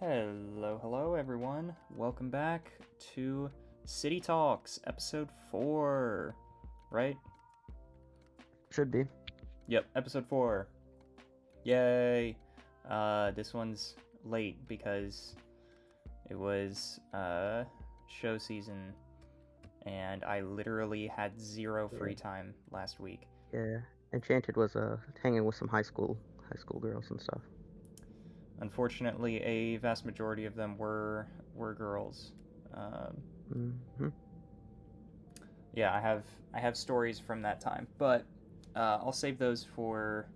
Hello, everyone. Welcome back to City Talks, episode 4. Right? Should be. Yep, episode 4. Yay! This one's late because it was show season, and I literally had zero free time last week. Yeah, Enchanted was hanging with some high school girls and stuff. Unfortunately, a vast majority of them were girls. Yeah, I have stories from that time, but I'll save those for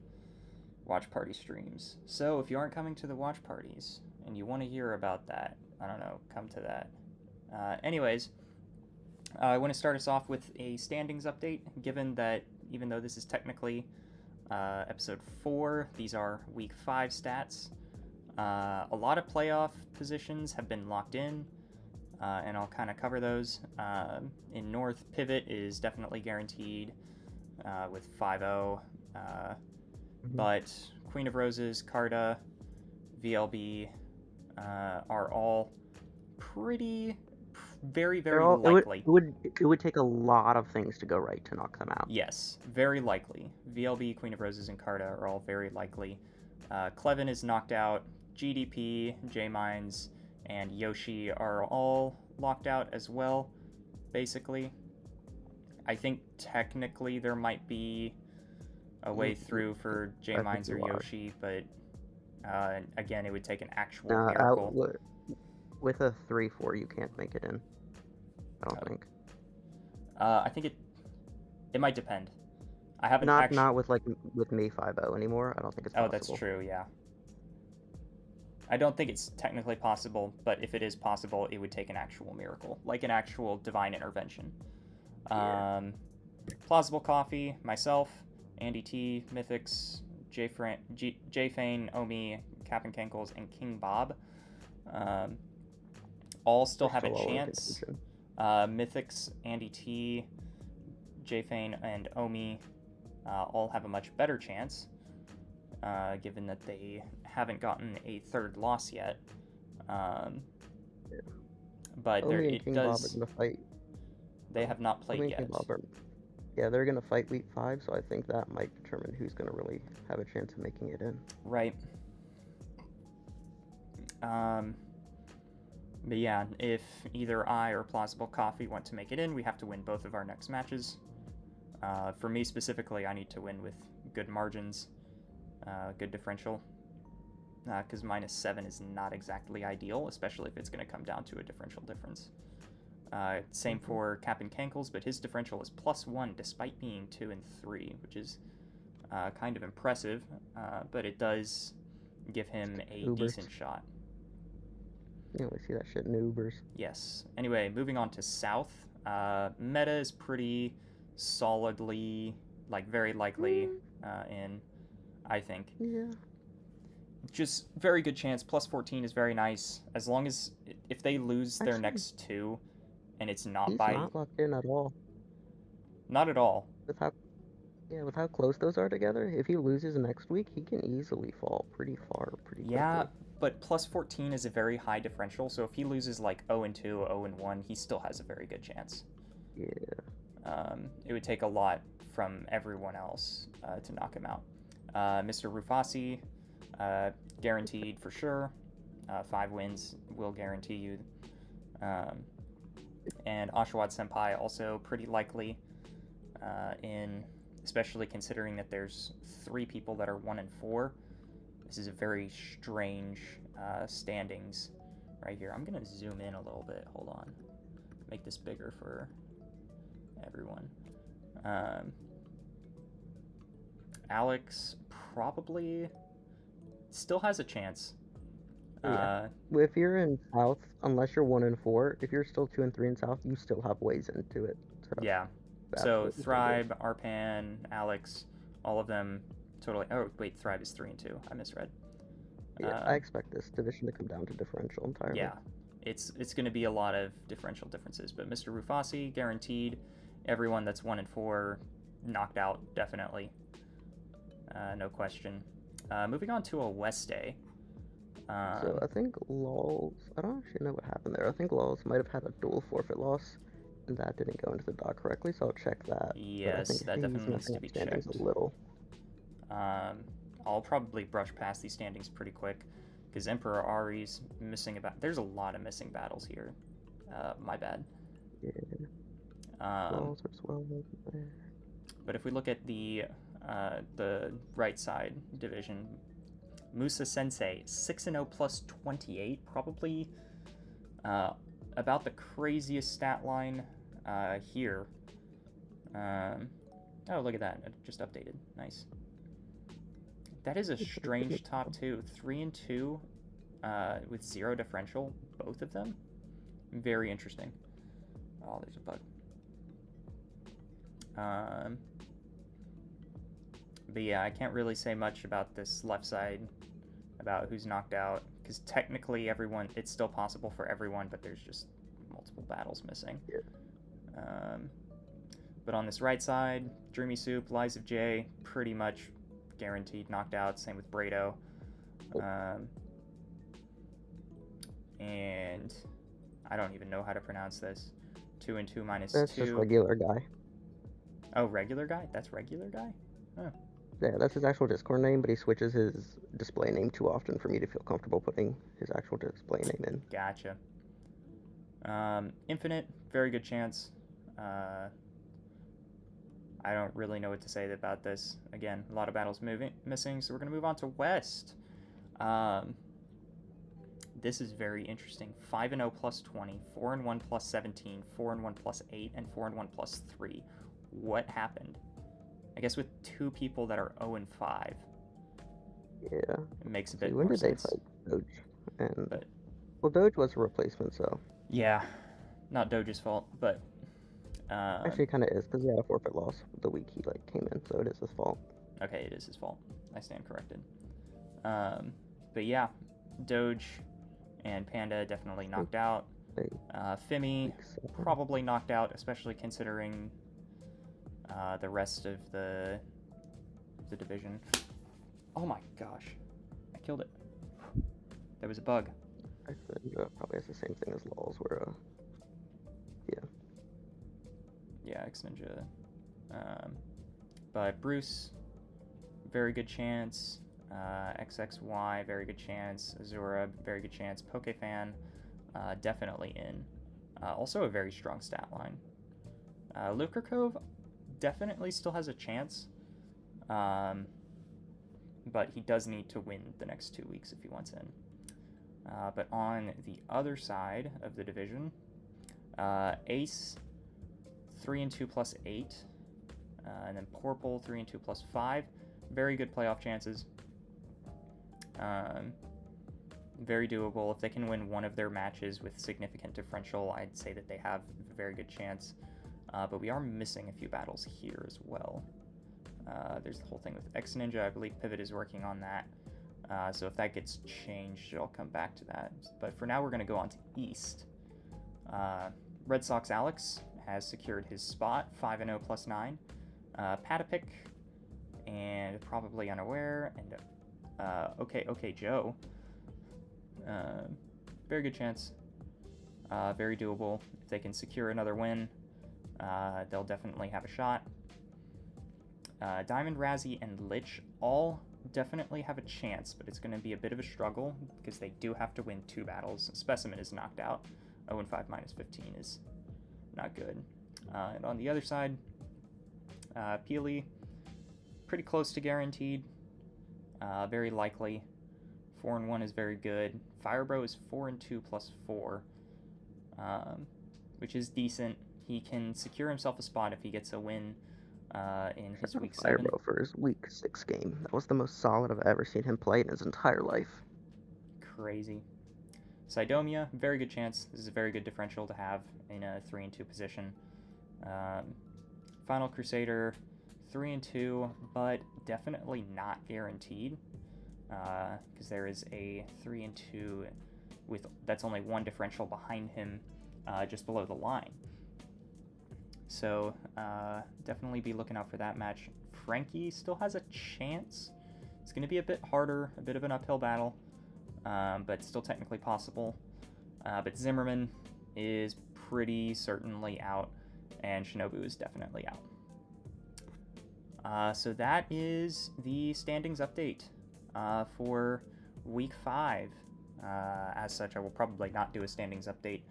watch party streams. So if you aren't coming to the watch parties and you want to hear about that, I don't know, come to that. Anyways, I want to start us off with a standings update, given that even though this is technically episode 4, these are week 5 stats. A lot of playoff positions have been locked in, and I'll kind of cover those. In North, Pivot is definitely guaranteed with 5-0, but Queen of Roses, Carta, VLB are all very likely. It would take a lot of things to go right to knock them out. Yes, very likely. VLB, Queen of Roses, and Carta are all very likely. Clevin is knocked out. GDP, J-Mines, and Yoshi are all locked out as well, basically. I think technically there might be a way through for J-Mines or Yoshi, but again, it would take an actual miracle. With a 3-4, you can't make it in. I don't think. I think it might depend. I haven't not with me 5-0 anymore. I don't think it's possible. Oh, that's true. Yeah. I don't think it's technically possible, but if it is possible, it would take an actual miracle, like an actual divine intervention. Yeah. Plausible Coffee, myself, Andy T, Mythics, J-Fane, Omi, Cap'n Cankles, and King Bob all still have a chance. Mythics, Andy T, J-Fane, and Omi all have a much better chance, given that they haven't gotten a third loss yet. But Omi and King Bob are gonna fight. They have not played yet. Yeah, they're going to fight week 5, so I think that might determine who's going to really have a chance of making it in. Right. But yeah, if either I or Plausible Coffee want to make it in, we have to win both of our next matches. For me specifically, I need to win with good margins, good differential, because -7 is not exactly ideal, especially if it's going to come down to a differential difference. Same for Cap'n Cankles, but his differential is +1 despite being 2 and 3, which is kind of impressive, but it does give him a decent shot. Yeah, we see that shit in Ubers. Yes. Anyway, moving on to South. Meta is pretty solidly, very likely in, I think. Yeah. Just very good chance. +14 is very nice. As long as, if they lose their next 2, and it's not he's by... He's not locked in at all. Not at all. With how close those are together, if he loses next week, he can easily fall pretty far, pretty quickly. Yeah, but +14 is a very high differential, so if he loses 0-2, 0-1, he still has a very good chance. Yeah. It would take a lot from everyone else to knock him out. Mr. Rufasi, guaranteed for sure. 5 wins will guarantee you. And Oshawott Senpai also pretty likely, especially considering that there's 3 people that are 1 and 4. This is a very strange standings right here. I'm going to zoom in a little bit. Hold on. Make this bigger for everyone. Alex probably still has a chance. Yeah. If you're in South, unless you're 1 and 4, if you're still 2 and 3 in South, you still have ways into it. So yeah. So Thribe, Arpan, Alex, all of them totally. Oh wait, Thribe is 3 and 2. I misread. Yeah, I expect this division to come down to differential entirely. Yeah, it's going to be a lot of differential differences. But Mr. Rufasi guaranteed. Everyone that's 1 and 4 knocked out definitely. No question. Moving on to a West Day. So I think Laws. I don't actually know what happened there. I think Laws might have had a dual forfeit loss, and that didn't go into the dock correctly. So I'll check that. But I Yes, think that he's definitely needs messing to up be standings checked. a little. I'll probably brush past these standings pretty quick because Emperor Ari's missing about. There's a lot of missing battles here. My bad. Yeah. Laws as well. But if we look at the right side division, Musa Sensei 6-0 plus 28, probably about the craziest stat line here. Oh, look at that! It just updated. Nice. That is a strange top two. 3-2 with 0 differential, both of them. Very interesting. Oh, there's a bug. But yeah, I can't really say much about this left side, about who's knocked out, because technically everyone, it's still possible for everyone, but there's just multiple battles missing. Yeah. But on this right side, Dreamy Soup, Lies of J, pretty much guaranteed knocked out. Same with Brado. And I don't even know how to pronounce this. 2-2 minus 2. That's just regular guy. Oh, regular guy? That's regular guy? Oh. Yeah, that's his actual Discord name, but he switches his display name too often for me to feel comfortable putting his actual display name in. Gotcha. Infinite, very good chance. I don't really know what to say about this. Again, a lot of battles missing, so we're going to move on to West. This is very interesting. 5-0 plus 20, 4-1 plus 17, 4-1 plus 8, and 4-1 plus 3. What happened? I guess with 2 people that are 0-5. Yeah. It makes a bit when more did sense. they fight Doge? And but, well, Doge was a replacement, so. Yeah, not Doge's fault, but. Actually, it kind of is, because he had a forfeit loss the week he came in, so it is his fault. Okay, it is his fault. I stand corrected. But yeah, Doge and Panda definitely knocked out. Fimi probably knocked out, especially considering the rest of the division. Oh my gosh, I killed it. There was a bug. I think probably has the same thing as Laws, where yeah, X-Ninja. But Bruce, very good chance. XXY, very good chance. Azura, very good chance. Pokefan, definitely in. Also a very strong stat line. Lucre Cove definitely still has a chance. But he does need to win the next 2 weeks if he wants in. But on the other side of the division, Ace, 3-2 plus 8, and then Porple 3-2 plus 5. Very good playoff chances. Very doable. If they can win one of their matches with significant differential, I'd say that they have a very good chance. But we are missing a few battles here as well. There's the whole thing with X Ninja. I believe Pivot is working on that. So if that gets changed, I'll come back to that. But for now, we're going to go on to East. Red Sox Alex has secured his spot, 5-0 plus 9. Patapic, and probably unaware, and okay Joe. Very good chance. Very doable. If they can secure another win, they'll definitely have a shot. Diamond, Razzie, and Lich all definitely have a chance, but it's going to be a bit of a struggle because they do have to win 2 battles. Specimen is knocked out. 0-5 minus 15 is not good. And on the other side, Peely, pretty close to guaranteed. Very likely. 4-1 is very good. Firebro is 4-2 plus 4, which is decent. He can secure himself a spot if he gets a win in his week 7. Firebro for his week 6 game. That was the most solid I've ever seen him play in his entire life. Crazy. Sidomia, very good chance. This is a very good differential to have in a 3-2 position. Final Crusader, 3-2, but definitely not guaranteed, because there is a 3-2 that's only 1 differential behind him, just below the line. So definitely be looking out for that match. Frankie still has a chance. It's going to be a bit harder, a bit of an uphill battle. but still technically possible. But Zimmerman is pretty certainly out, and Shinobu is definitely out. So that is the standings update for week 5. As such, I will probably not do a standings update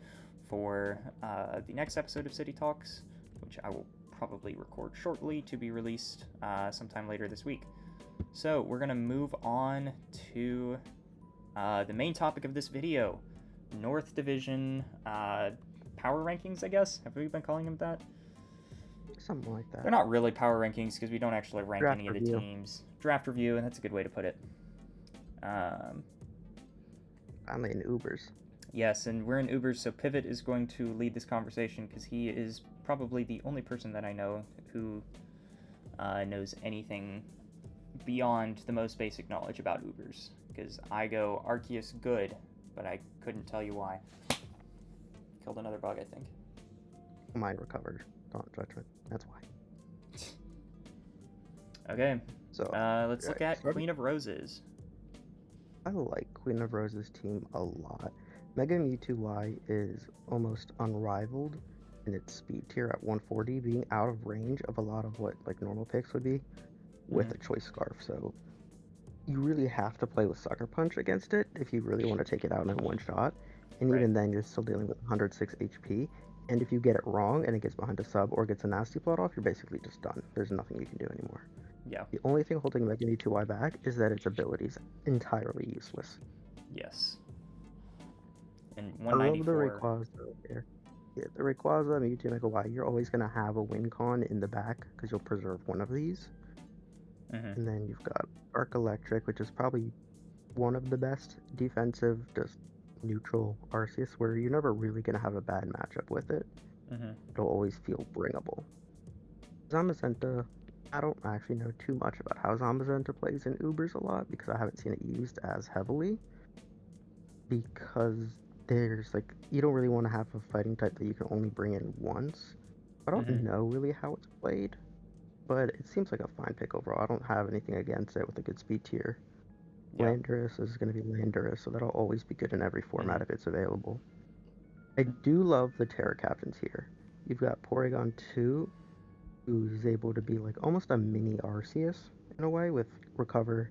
for the next episode of City Talks, which I will probably record shortly to be released sometime later this week. So we're going to move on to the main topic of this video, North Division power rankings, I guess. Have we been calling them that? Something like that. They're not really power rankings because we don't actually rank Draft any of the review. teams. Draft review, and that's a good way to put it. Finally in Ubers. Yes, and we're in Ubers, so Pivot is going to lead this conversation because he is probably the only person that I know who knows anything beyond the most basic knowledge about Ubers. Because I go Arceus good, but I couldn't tell you why. Killed another bug, I think. Mine recovered. Don't judgment. That's why. Okay, So let's look at Queen of Roses. I like Queen of Roses' team a lot. Mega Mewtwo Y is almost unrivaled in its speed tier at 140, being out of range of a lot of what like normal picks would be with a Choice Scarf. So you really have to play with Sucker Punch against it if you really want to take it out in one shot. And Right. even then, you're still dealing with 106 HP. And if you get it wrong and it gets behind a sub or gets a nasty plot off, you're basically just done. There's nothing you can do anymore. Yeah. The only thing holding Mega Mewtwo Y back is that its ability is entirely useless. Yes. And I love the 194. Rayquaza here. Yeah, the Rayquaza, Mewtwo, Mega Y, you're always going to have a win con in the back because you'll preserve one of these. Mhm. And then you've got Arc Electric, which is probably one of the best defensive, just neutral Arceus, where you're never really going to have a bad matchup with it. Mhm. It'll always feel bringable. Zamazenta, I don't actually know too much about how Zamazenta plays in Ubers a lot because I haven't seen it used as heavily. Because there's like, you don't really want to have a fighting type that you can only bring in once. I don't Mhm. know really how it's played, but it seems like a fine pick overall. I don't have anything against it with a good speed tier. Yeah. Landorus is going to be Landorus, so that'll always be good in every format Mhm. if it's available. I do love the Terra Captains here. You've got Porygon 2, who's able to be like almost a mini Arceus in a way with Recover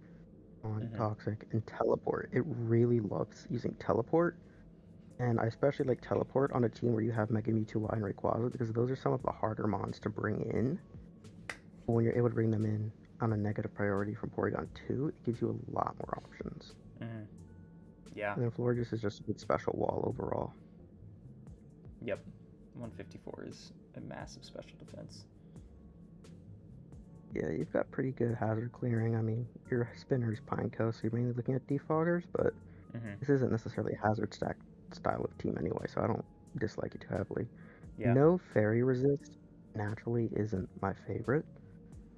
on Mhm. Toxic and Teleport. It really loves using Teleport, and I especially like Teleport on a team where you have Mega Mewtwo Y and Rayquaza because those are some of the harder mons to bring in. But when you're able to bring them in on a negative priority from Porygon 2, it gives you a lot more options. Mhm. Yeah. And then Florges is just a good special wall overall. Yep. 154 is a massive special defense. Yeah, you've got pretty good hazard clearing. I mean, your spinner's Pineco, so you're mainly looking at defoggers, but Mhm. this isn't necessarily a hazard stack style of team anyway, so I don't dislike it too heavily. Yeah. No fairy resist naturally isn't my favorite,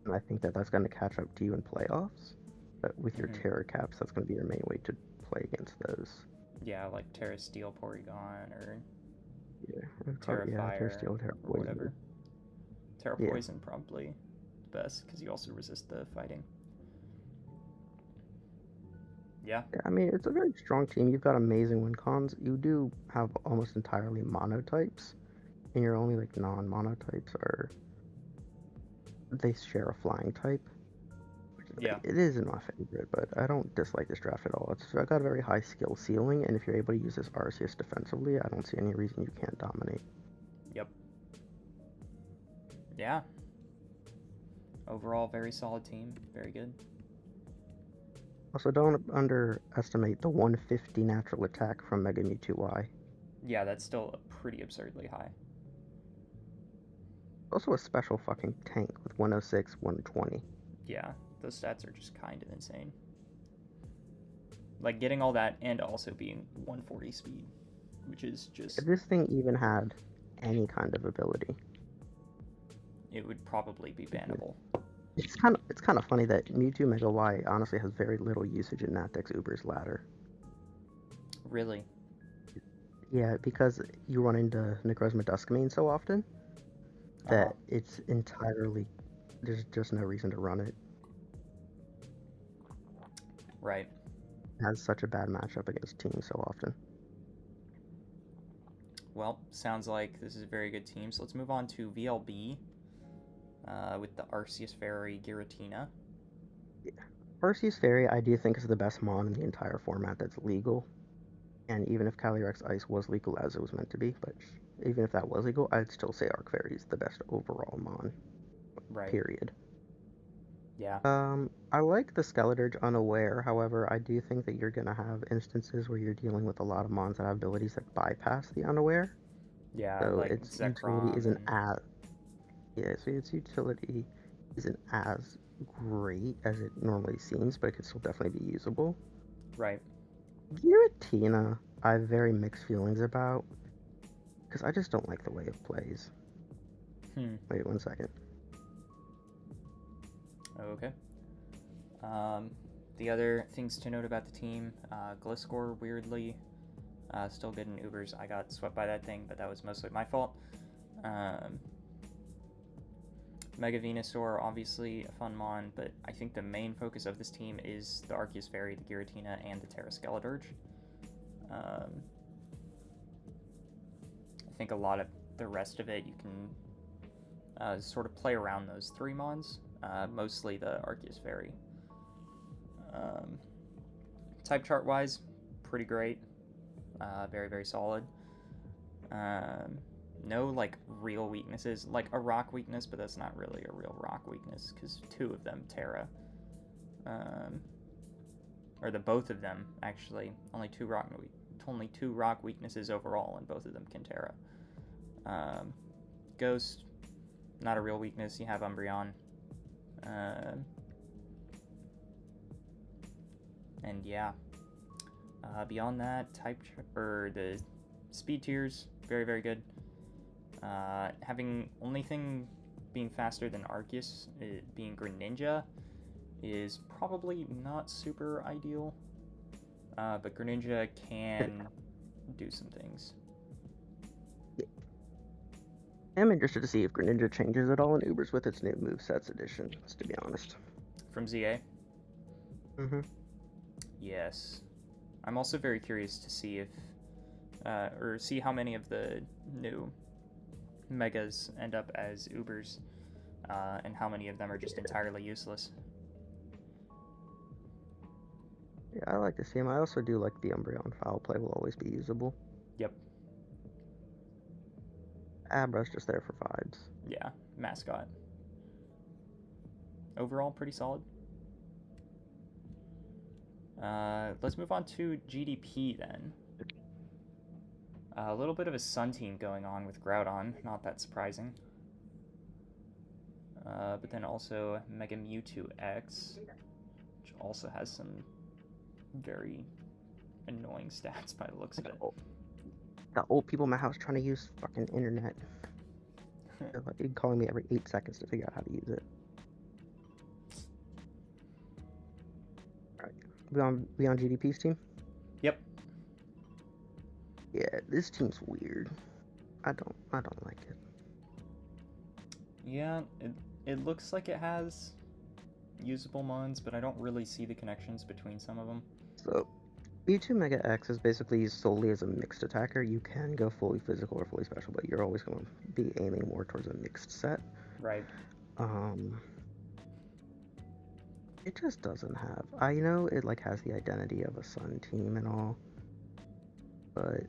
and I think that that's going to catch up to you in playoffs. But with your Mhm. Terror Caps, that's going to be your main way to play against those. Yeah, like Terra Steel Porygon or Yeah, Terra Fire Terra Steel, Terra or whatever. Poison. Terra Yeah. Poison probably the best because you also resist the fighting. Yeah. Yeah, I mean, it's a very strong team. You've got amazing win cons. You do have almost entirely monotypes, and your only like non-monotypes are they share a flying type. Which Yeah. it isn't my favorite, but I don't dislike this draft at all. It's got a very high skill ceiling, and if you're able to use this Arceus defensively, I don't see any reason you can't dominate. Yep. Yeah. Overall, very solid team. Very good. Also, don't underestimate the 150 natural attack from Mega Mewtwo Y. Yeah, that's still pretty absurdly high. Also a special fucking tank with 106, 120. Yeah, those stats are just kind of insane. Like getting all that and also being 140 speed, which is just If this thing even had any kind of ability, it would probably be bannable. it's kind of funny that Mewtwo Mega Y honestly has very little usage in Natex Uber's ladder. Really? Yeah, because you run into Necrozma Duskmane so often that it's entirely there's just no reason to run it. Right. has such a bad matchup against teams so often. Well, sounds like this is a very good team. So let's move on to VLB with the Arceus Fairy Giratina. Arceus Fairy, I do think is the best mon in the entire format that's legal. And even if Calyrex Ice was legal as it was meant to be, but even if that was legal, I'd still say Arc Fairy is the best overall mon. Right. Period. Yeah. I like the Skeledirge Unaware. However, I do think that you're gonna have instances where you're dealing with a lot of mons that have abilities that bypass the Unaware. Yeah, So like its utility Zekrom isn't and as so its utility isn't as great as it normally seems, but it could still definitely be usable. right. Giratina, I have very mixed feelings about because I just don't like the way it plays. Wait 1 second. Okay. The other things to note about the team, Gliscor, weirdly, still good in Ubers. I got swept by that thing, but that was mostly my fault. Mega Venusaur, obviously a fun mon, but I think the main focus of this team is the Arceus Fairy, the Giratina, and the Terra Skeledirge. I think a lot of the rest of it you can sort of play around those three mons, mostly the Arceus Fairy. Type chart wise, pretty great. Very, very solid. No like real weaknesses, like a rock weakness, but that's not really a real rock weakness because two of them Terra, or the both of them actually, only two rock weaknesses overall, and both of them can Terra. Ghost, not a real weakness. You have Umbreon, and yeah. Beyond that, the speed tiers, very, very good. Having only thing being faster than Arceus, being Greninja, is probably not super ideal. But Greninja can do some things. I'm interested to see if Greninja changes at all in Ubers with its new movesets additions, to be honest. From ZA? Mm-hmm. Yes. I'm also very curious to see if, or see how many of the new Megas end up as Ubers, and how many of them are just entirely useless. Yeah, I like to see him. I also do like the Umbreon Foul Play will always be usable. Yep. Abra's just there for vibes. Yeah, mascot. Overall, pretty solid. Let's move on to GDP then. A little bit of a Sun team going on with Groudon, not that surprising. But then also Mega Mewtwo X, which also has some very annoying stats by the looks of it. Got old people in my house trying to use fucking internet. They're calling me every 8 seconds to figure out how to use it. Alright, we on GDP's team? Yep. Yeah, this team's weird. I don't like it. Yeah, it looks like it has usable mons, but I don't really see the connections between some of them. So, Mewtwo Mega X is basically used solely as a mixed attacker. You can go fully physical or fully special, but you're always going to be aiming more towards a mixed set. Right. It just doesn't have. I know it like has the identity of a Sun team and all, but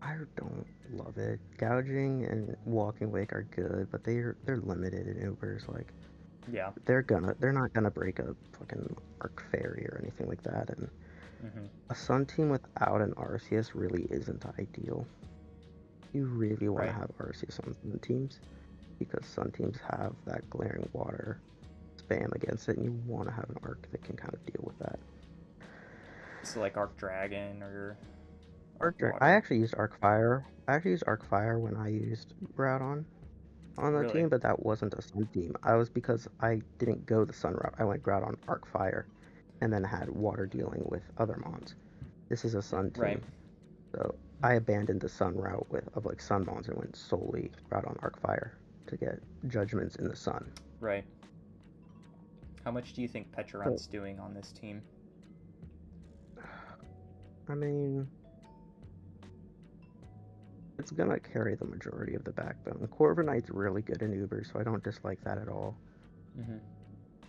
I don't love it. Gouging and Walking Wake are good, but they're limited in Ubers. Like, yeah, they're not gonna break a fucking Arc Fairy or anything like that. And a Sun team without an Arceus really isn't ideal. You really want to have Arceus on Sun teams because Sun teams have that glaring water spam against it, and you want to have an Arc that can kind of deal with that. So like Arc Dragon or Arc Dragon. I actually used Arc Fire. I actually used Arc Fire when I used Groudon on the team, but that wasn't a Sun team. Because I didn't go the Sun route. I went Groudon Arc Fire, and then had water dealing with other mons. This is a Sun team, so I abandoned the Sun route of like Sun mons and went solely Groudon Arc Fire to get judgments in the Sun. Right. How much do you think Pecharunt's doing on this team? I mean, it's gonna carry the majority of the backbone. Corviknight's really good in Uber, so I don't dislike that at all. Mm-hmm.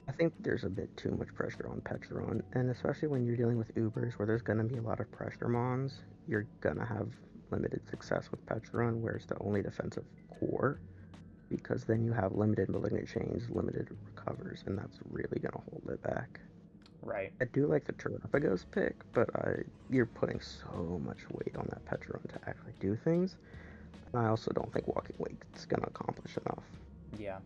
I think there's a bit too much pressure on Petron, and especially when you're dealing with Ubers where there's gonna be a lot of pressure mons, you're gonna have limited success with Petron, where it's the only defensive core, because then you have limited malignant chains, limited recovers, and that's really gonna hold it back. Right. I do like the Terrapagos pick, but you're putting so much weight on that Petron to actually do things. And I also don't think Walking Wake's gonna accomplish enough. Yeah.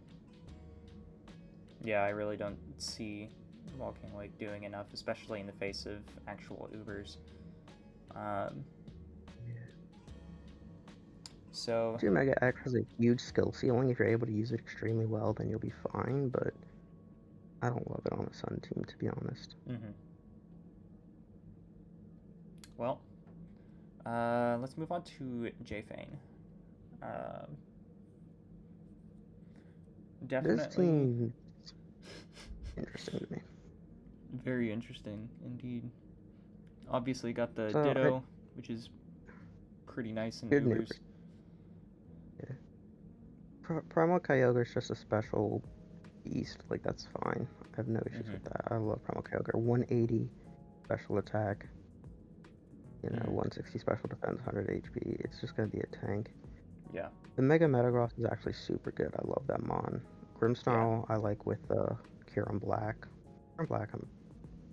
Yeah, I really don't see Walking Wake doing enough, especially in the face of actual Ubers. So, Two Mega X has a huge skill ceiling. If you're able to use it extremely well, then you'll be fine, but I don't love it on the Sun team, to be honest. well, let's move on to Jfane. Definitely. This team interesting to me. Very interesting indeed. Obviously got the So, Ditto, which is pretty nice in good Ubers. news. Yeah. Primal Kyogre is just a special beast. Like, that's fine. I have no issues with that. I love Primal Kyogre. 180 special attack. 160 special defense, 100 HP. It's just gonna be a tank. Yeah. The Mega Metagross is actually super good. I love that mon. Grimmsnarl, I like with Kieran Black. Kieran Black,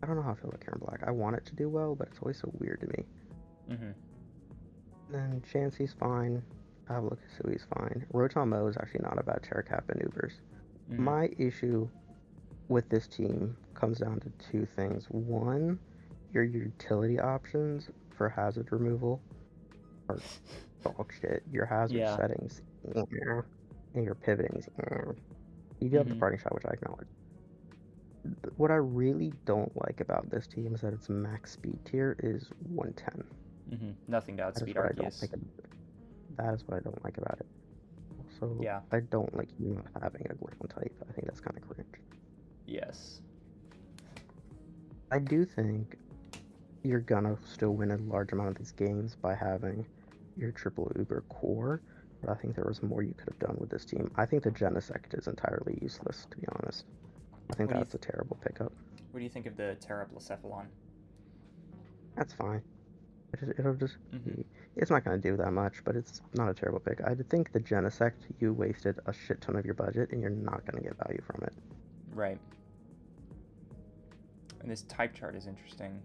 I don't know how I feel about Kieran Black. I want it to do well, but it's always so weird to me. Then Chansey's fine. Havlisui's fine. Rotom-O is actually not a bad Terracap in Ubers. My issue with this team comes down to two things. One, your utility options for hazard removal are dog shit. Your hazard settings and your pivotings. You do have the parting shot, which I acknowledge. What I really don't like about this team is that its max speed tier is 110. Nothing to outspeed Arceus. That is what I don't like about it. Also, I don't like you not having a ground type. I think that's kind of cringe. Yes. I do think you're gonna still win a large amount of these games by having your triple Uber core, but I think there was more you could have done with this team. I think the Genesect is entirely useless, to be honest. I think that's a terrible pickup. What do you think of the Terraplocephalon? That's fine. It'll just... It's not going to do that much, but it's not a terrible pick. I think the Genesect, you wasted a shit ton of your budget, and you're not going to get value from it. Right. And this type chart is interesting.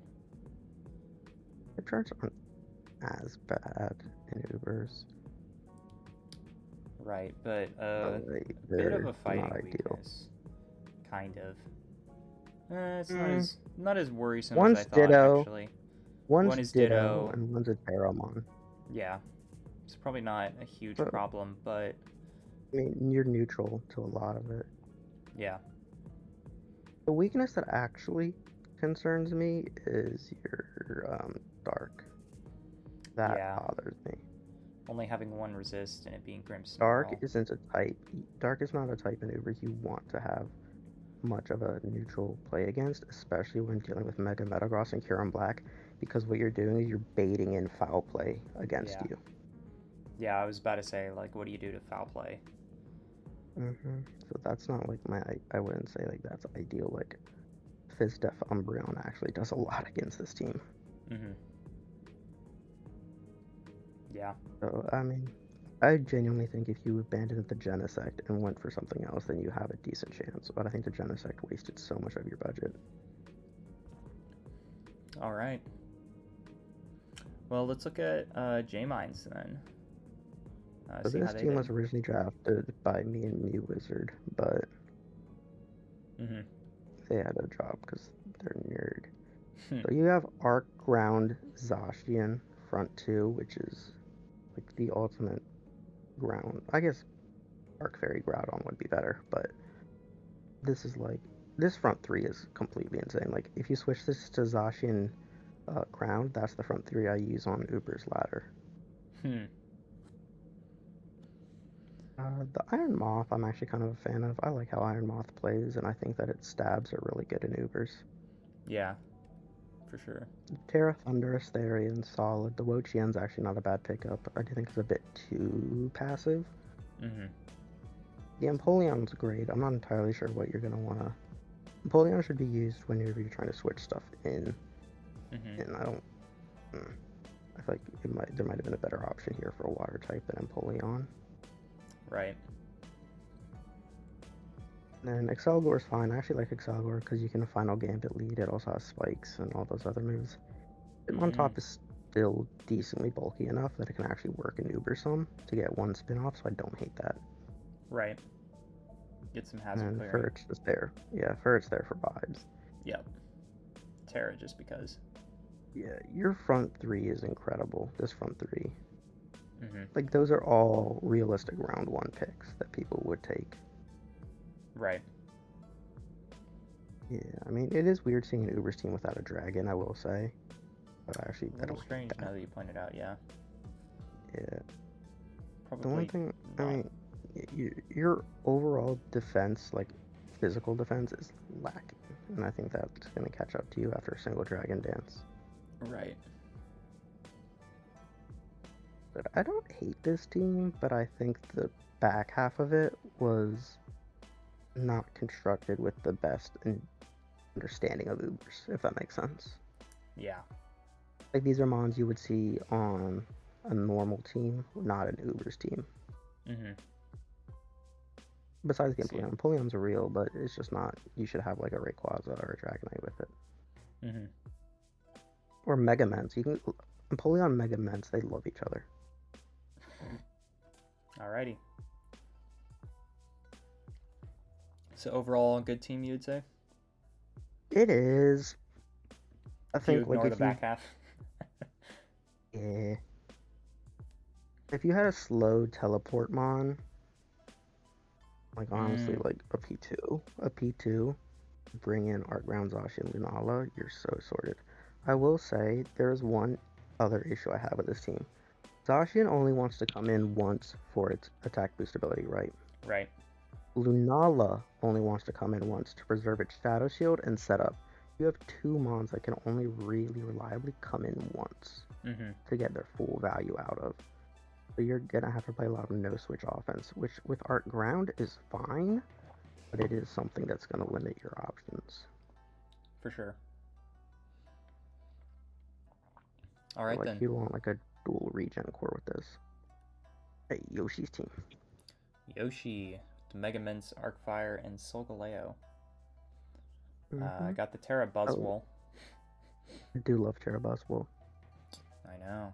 Type charts aren't as bad in Ubers. Right, but a bit of a fighting weakness. Kind of. It's not as worrisome as I thought, Ditto. actually. One is Ditto, and one's a Terramon. Yeah. It's probably not a huge problem, but... I mean, you're neutral to a lot of it. Yeah. The weakness that actually concerns me is your Dark. That bothers me. Only having one resist and it being Grimmsnarl. Dark isn't a type. Dark is not a type in Uber you want to have much of a neutral play against, especially when dealing with Mega Metagross and Kieran Black, because what you're doing is you're baiting in foul play against you. Yeah, I was about to say, like, what do you do to foul play? So that's not like I wouldn't say like that's ideal. Like, Fizdef Umbreon actually does a lot against this team. Yeah. So, I mean, I genuinely think if you abandoned the Genesect and went for something else, then you have a decent chance. But I think the Genesect wasted so much of your budget. All right. Well, let's look at J-Mines then. So this team was originally drafted by me and MewWizard, but they had a drop because they're nerd. So you have Arc Ground Zacian front 2, which is like the ultimate ground. I guess Arc Fairy Groudon would be better, but this is like, this front 3 is completely insane. Like, if you switch this to Zacian Ground, that's the front 3 I use on Uber's ladder. The Iron Moth, I'm actually kind of a fan of. I like how Iron Moth plays, and I think that its stabs are really good in Ubers. Yeah. for sure. Terra Thunderous, Therian's solid. The Wo-Chien's actually not a bad pickup. I do think it's a bit too passive. Mm-hmm. The Empoleon's great. I'm not entirely sure what you're gonna wanna. Empoleon should be used whenever you're trying to switch stuff in. Mm-hmm. And I don't. I feel like there might have been a better option here for a water type than Empoleon. Right. And Excelgor's fine. I actually like Excelgor because you can Final Gambit lead. It also has spikes and all those other moves. Hitmontop is still decently bulky enough that it can actually work in Uber some to get one spin-off, so I don't hate that. Right. Get some hazard And clearing. Ferret's just there. Yeah, Ferret's there for vibes. Yep. Terra just because. Yeah, your front three is incredible. This front three. Mm-hmm. Like, those are all realistic round one picks that people would take. Right. Yeah, I mean, it is weird seeing an Uber's team without a dragon, I will say. But actually, A I little don't strange hate that. now that you pointed out, yeah. Yeah. Probably The one thing, I not. mean, your overall defense, like physical defense, is lacking. And I think that's going to catch up to you after a single dragon dance. Right. But I don't hate this team, but I think the back half of it was not constructed with the best understanding of Ubers, if that makes sense. Yeah. Like, these are mons you would see on a normal team, not an Ubers team. Mm-hmm. Besides the See. Empoleon. Empoleon's real, but it's just not. You should have like a Rayquaza or a Dragonite with it. Mm-hmm. Or Megaments. You can Empoleon and Megaments, they love each other. Alrighty. So overall, a good team, you would say? It is. I If you think like ignore the if you back half. yeah. If you had a slow teleport mon, like honestly, like a P2, bring in Artground, Zashi, and Lunala, you're so sorted. I will say there's one other issue I have with this team. Zacian only wants to come in once for its attack boost ability, right? Right. Lunala only wants to come in once to preserve its Shadow Shield and set up. You have two mons that can only really reliably come in once to get their full value out of. So you're gonna have to play a lot of no-switch offense, which with Art Ground is fine, but it is something that's gonna limit your options. For sure. Alright like, then. You want like a dual regen core with this. Hey, Yoshi's team. Yoshi, the Megamints, Arcfire, and Solgaleo. Mm-hmm. I got the Terra Buzzwole. I do love Terra Buzzwole. I know.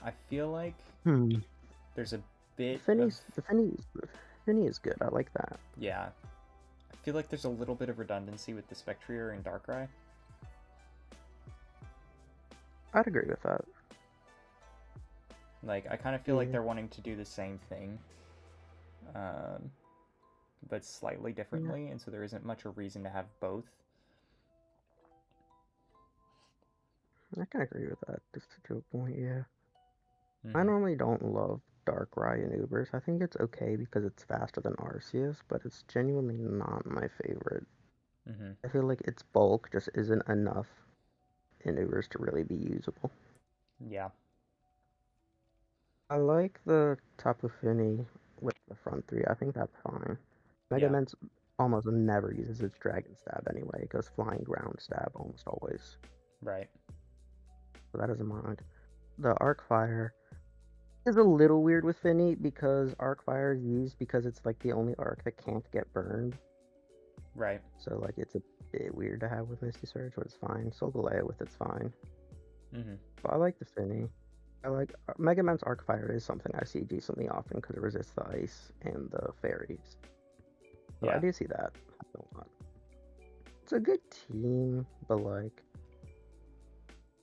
I feel like there's a bit The Finny is good. I like that. Yeah. I feel like there's a little bit of redundancy with the Spectrier and Darkrai. I'd agree with that. Like, I kind of feel like they're wanting to do the same thing, but slightly differently, and so there isn't much a reason to have both. I can agree with that, just to a point, yeah. I normally don't love Darkrai in Ubers. I think it's okay because it's faster than Arceus, but it's genuinely not my favorite. I feel like its bulk just isn't enough in Ubers to really be usable. Yeah. I like the Tapu Fini with the front three. I think that's fine. Megamints almost never uses its Dragon Stab anyway. It goes Flying Ground Stab almost always. Right. So that doesn't mind. The Arcfire is a little weird with Finny because Arcfire is used because it's like the only arc that can't get burned. Right. So like it's a bit weird to have with Misty Surge, but it's fine. Solgaleo with it's fine. But I like the Finny. I like Megaman's Arcfire is something I see decently often because it resists the ice and the fairies. So I do see that a lot. It's a good team, but like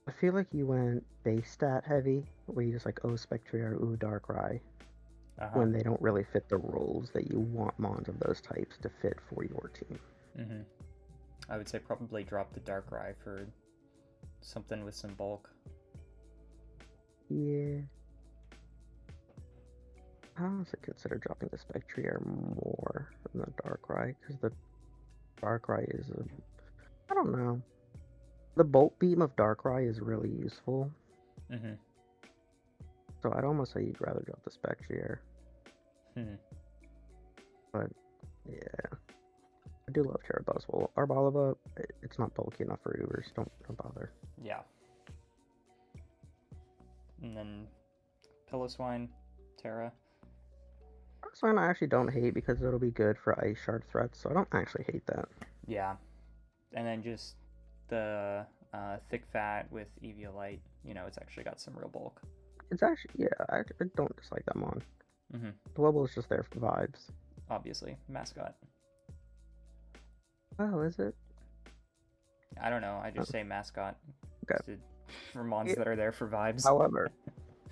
I feel like you went base stat heavy, where you just like, oh, Spectrier, ooh, Darkrai, when they don't really fit the roles that you want mons of those types to fit for your team. I would say probably drop the Darkrai for something with some bulk. Yeah. I honestly consider dropping the Spectrier more than the Darkrai, because the Darkrai is I don't know. The Bolt Beam of Darkrai is really useful, Mm-hmm. so I'd almost say you'd rather drop the Spectrier. Hmm. But yeah, I do love Terra Buzzwole. Arboliva, it's not bulky enough for Ubers. Don't bother. Yeah. And then Pillow Terra. This one I actually don't hate because it'll be good for Ice Shard threats, so I don't actually hate that. Yeah. And then just the Thick Fat with Eviolite. You know, it's actually got some real bulk. It's actually, yeah, I don't dislike that mon. Mm-hmm. The Wobble is just there for vibes. Obviously, mascot. Oh, is it? I don't know. I just say mascot. Okay. For mons that are there for vibes. However,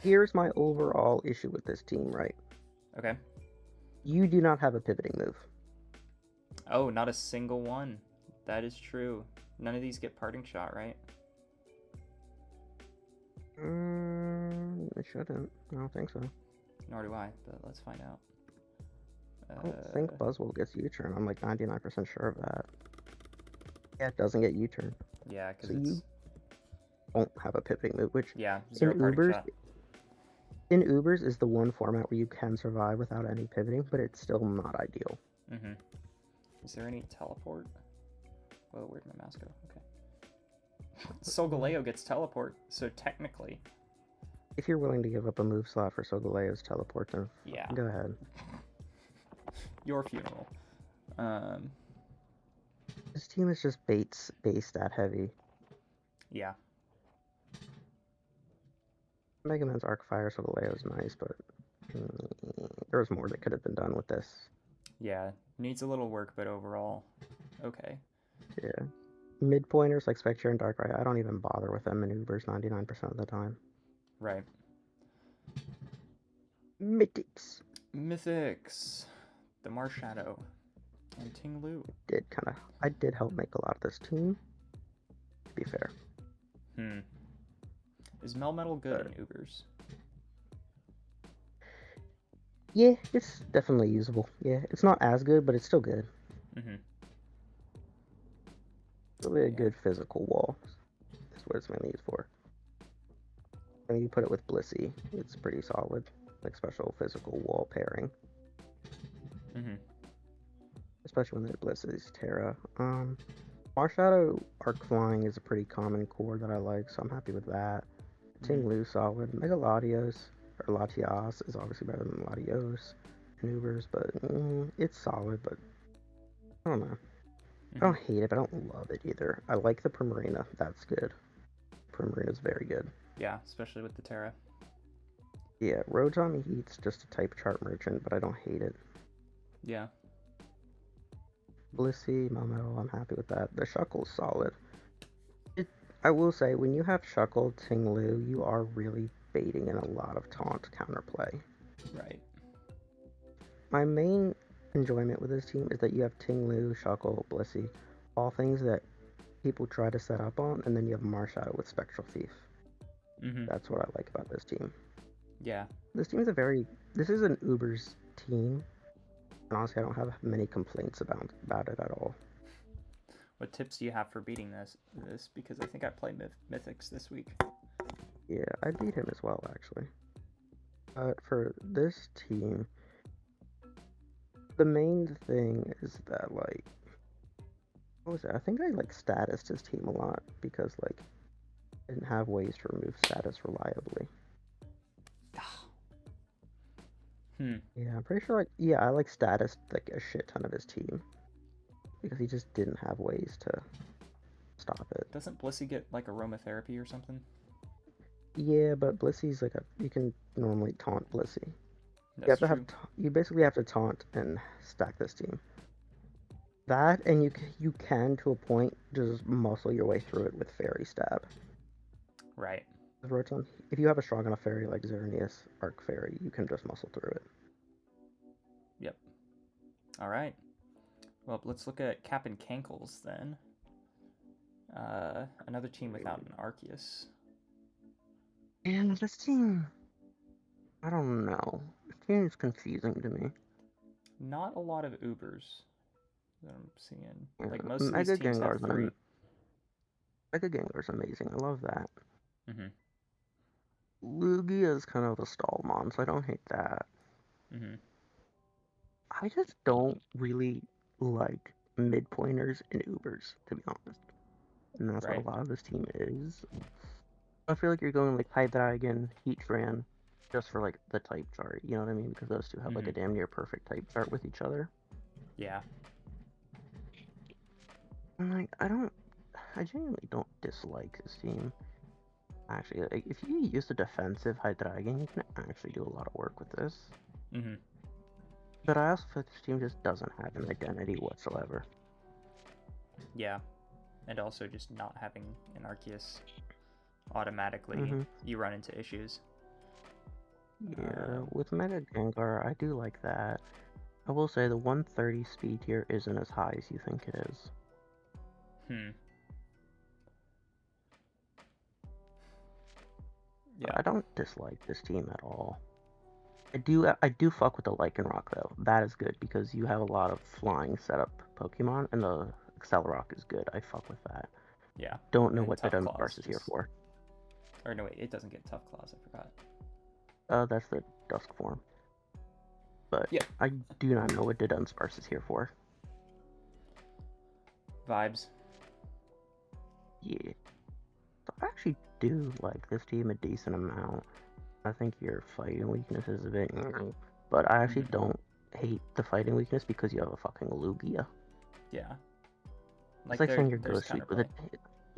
here's my overall issue with this team, right? Okay. You do not have a pivoting move. Oh, not a single one. That is true. None of these get parting shot, right? It shouldn't. I don't think so. Nor do I, but let's find out. I don't think Buzzwole gets U-turn. I'm like 99% sure of that. Yeah, it doesn't get U-turn. Yeah, because So it's... you won't have a pivoting move, which yeah, zero parting shot. In Ubers is the one format where you can survive without any pivoting, but it's still not ideal. Mm-hmm. Is there any teleport? Whoa, where'd my mouse go? Okay. Solgaleo gets teleport, so technically... If you're willing to give up a move slot for Solgaleo's teleport, then yeah, go ahead. Your funeral. This team is just base stat heavy. Yeah. Mega Man's Arcfire Solgaleo is nice, but there was more that could have been done with this. Yeah, needs a little work, but overall, okay. Yeah. Midpointers like Spectre and Darkrai, I don't even bother with them in Ubers 99% of the time. Right. Mythics. The Marshadow. And Ting Lu. I did help make a lot of this team, to be fair. Is Melmetal good in Ubers? Yeah, it's definitely usable. Yeah, it's not as good, but it's still good. Mm-hmm. Really a good physical wall. That's what it's mainly used for. And you put it with Blissey, it's pretty solid. Like special physical wall pairing. Mm-hmm. Especially when it Blissey's Terra. Marshadow Arc Flying is a pretty common core that I like, so I'm happy with that. Ting Lu solid. Mega Latios or Latias is obviously better than Latios in Ubers, but it's solid, but I don't know. I don't hate it, but I don't love it either. I like the Primarina. That's good. Primarina's very good. Yeah, especially with the Terra. Yeah, Rotom Heat's just a type chart merchant, but I don't hate it. Yeah. Blissey, Melmetal, I'm happy with that. The Shuckle's solid. I will say, when you have Shuckle, Ting Lu, you are really baiting in a lot of taunt counterplay. Right. My main enjoyment with this team is that you have Ting Lu, Shuckle, Blissey, all things that people try to set up on, and then you have Marshadow with Spectral Thief. Mm-hmm. That's what I like about this team. Yeah. This is an Ubers team, and honestly I don't have many complaints about it at all. What tips do you have for beating this? Because I think I played Mythics this week. Yeah, I beat him as well, actually. For this team, the main thing is that, like, what was it? I think I, like, statused his team a lot because, like, I didn't have ways to remove status reliably. Yeah, I'm pretty sure, like, yeah, I, like, statused, like, a shit ton of his team because he just didn't have ways to stop it. Doesn't Blissey get, like, aromatherapy or something? Yeah, but Blissey's like you can normally taunt Blissey. That's true. You basically have to taunt and stack this team. That, and you can to a point just muscle your way through it with Fairy Stab. Right. Rotom, if you have a strong enough fairy like Xerneas, Arc Fairy, you can just muscle through it. Yep. All right. Well, let's look at Cap and Cankles then. Another team without an Arceus. And this team, I don't know. This team is confusing to me. Not a lot of Ubers. that I'm seeing. Yeah, Like most of Mega these teams have Gengar's three. Mega Gengar's amazing. I love that. Mm-hmm. Lugia is kind of a stall mon, so I don't hate that. Mm-hmm. I just don't really like mid-pointers and Ubers, to be honest. And that's what Right. a lot of this team is. I feel like you're going like Hydreigon, Heatran, just for like the type chart, you know what I mean? Because those two have like Mm-hmm. a damn near perfect type chart with each other. Yeah. And like, I genuinely don't dislike this team. Actually, like, if you use the defensive Hydreigon, you can actually do a lot of work with this. Mm-hmm. But I also feel like this team just doesn't have an identity whatsoever. Yeah. And also just not having an Arceus automatically, Mm-hmm. you run into issues. Yeah, with Mega Gengar, I do like that. I will say the 130 speed here isn't as high as you think it is. Yeah. I don't dislike this team at all. I do fuck with the Lycanroc though. That is good because you have a lot of flying setup Pokemon, and the Accelerock is good. I fuck with that. Yeah. Don't know And what the Tough Claws Dunsparce is here for. Or no, wait, it doesn't get Tough Claws. I forgot. That's the Dusk form. But yeah, I do not know what the Dunsparce is here for. Vibes. Yeah. So I actually do like this team a decent amount. I think your fighting weakness is a bit, but I actually don't hate the fighting weakness because you have a fucking Lugia. Yeah. It's like saying you're Ghost Weak with a.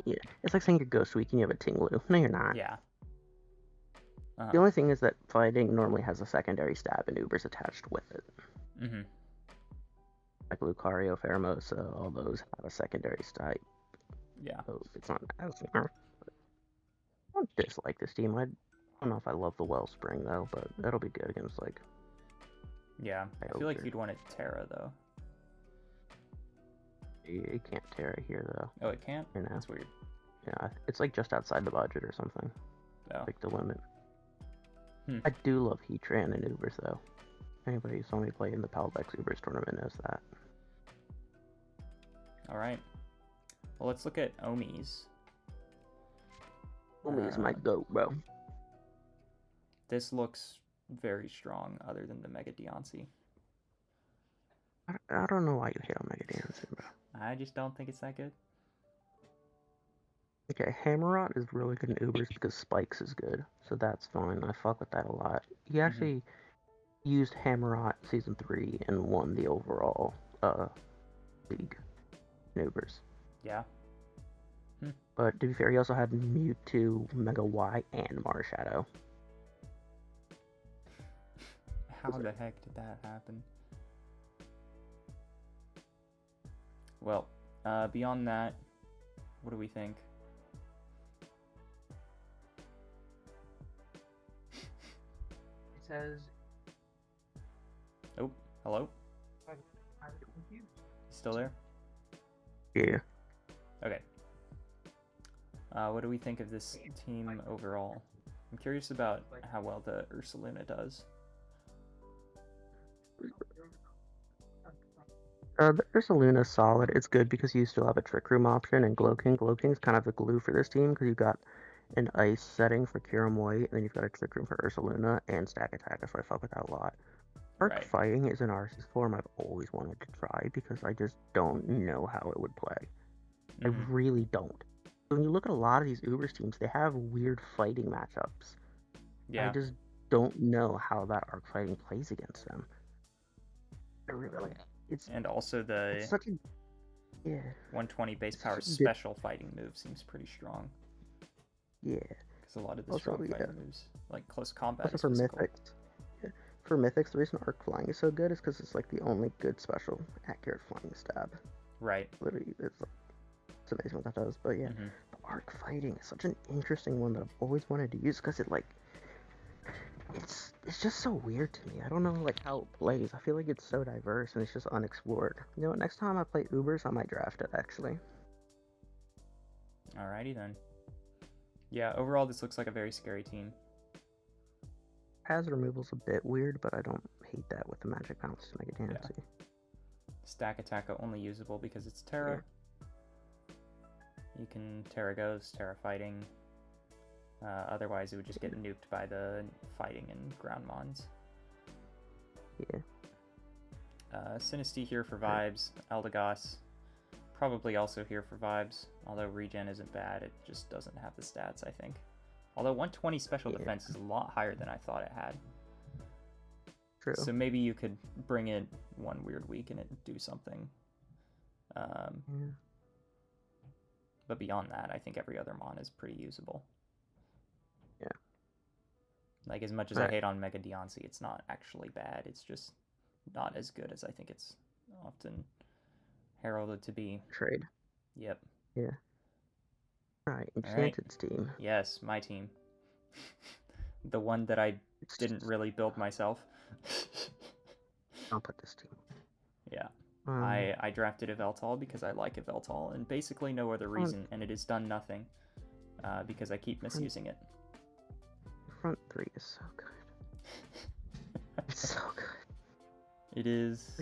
Yeah, it's like saying you're Ghost Weak and you have a Tinglu. No, you're not. Yeah. The only thing is that fighting normally has a secondary stab and Ubers attached with it. Mm-hmm. Like Lucario, Pheromosa, all those have a secondary stab. Yeah. So it's not as. I don't dislike this team. I don't know if I love the Wellspring though, but that'll be good against like. Yeah, I feel like you'd want it Terra though. It can't Terra here though. Oh, it can't? You know? That's weird. Yeah, it's like just outside the budget or something. Oh. Like the limit. I do love Heatran and Ubers though. Anybody who saw me play in the Paldex Ubers tournament knows that. Alright. Well, let's look at Omi's. Omi's my goat, bro. This looks very strong other than the Mega Diancie. I don't know why you hate on Mega Diancie, bro. I just don't think it's that good. Okay, Hammerot is really good in Ubers because Spikes is good, so that's fine. I fuck with that a lot. He actually used Hammerot Season 3 and won the overall league in Ubers. Yeah. But to be fair, he also had Mewtwo, Mega Y, and Marshadow. How the heck did that happen? Well, beyond that, what do we think? It says... Oh, hello? You still there? Yeah. Okay. What do we think of this team overall? I'm curious about how well the Ursaluna does. The Ursaluna's solid. It's good because you still have a Trick Room option, and Glowking. Glowking's kind of the glue for this team because you've got an Ice setting for Kiramoy, and then you've got a Trick Room for Ursaluna and Stack Attack, so I fuck with that a lot. Arc Fighting is an Arceus form I've always wanted to try because I just don't know how it would play. I really don't. When you look at a lot of these Ubers teams, they have weird fighting matchups. Yeah. I just don't know how that Arc Fighting plays against them. I really and also the such a 120 base power special fighting move seems pretty strong. Yeah. Because a lot of the strong fighting moves, like close combat, also is for Mythics. Yeah. For Mythics, the reason Arc Flying is so good is because it's like the only good special accurate flying stab. Right. Literally, it's amazing what that does. But yeah, the Arc Fighting is such an interesting one that I've always wanted to use because it like it's just so weird to me. I don't know like how it plays. I feel like it's so diverse and it's just unexplored. You know what? Next time I play Ubers, I might draft it actually. Alrighty then. Yeah, overall this looks like a very scary team. Hazard removal's a bit weird, but I don't hate that with the magic bounce to Mega Diancie. Stack Attacker only usable because it's Terra. You can Terra Ghost, Terra Fighting. Otherwise, it would just get nuked by the Fighting and Ground Mons. Yeah. Sinistea here for vibes. Eldegoss probably also here for vibes. Although regen isn't bad, it just doesn't have the stats, I think. Although 120 special defense is a lot higher than I thought it had. True. So maybe you could bring it one weird week and it do something. But beyond that, I think every other mon is pretty usable. Yeah. Like, as much as I hate on Mega Deoncé, it's not actually bad. It's just not as good as I think it's often heralded to be. Trade. Yep. Yeah. Alright, Enchanted's team. Yes, my team. The one that I didn't really build myself. I'll put this team. Yeah. I drafted Yveltal because I like Yveltal, and basically no other reason, and it has done nothing because I keep misusing it. Front three is so good. It's so good. It is.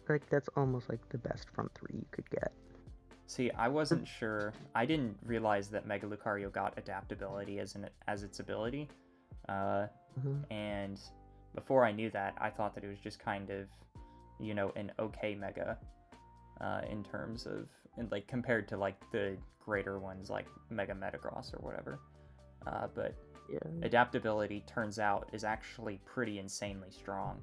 Like that's almost like the best front three you could get. See, I wasn't sure. I didn't realize that Mega Lucario got adaptability as its ability, and before I knew that, I thought that it was just kind of, you know, an okay Mega, in terms of, and like compared to like the greater ones like Mega Metagross or whatever. But yeah. Adaptability turns out is actually pretty insanely strong.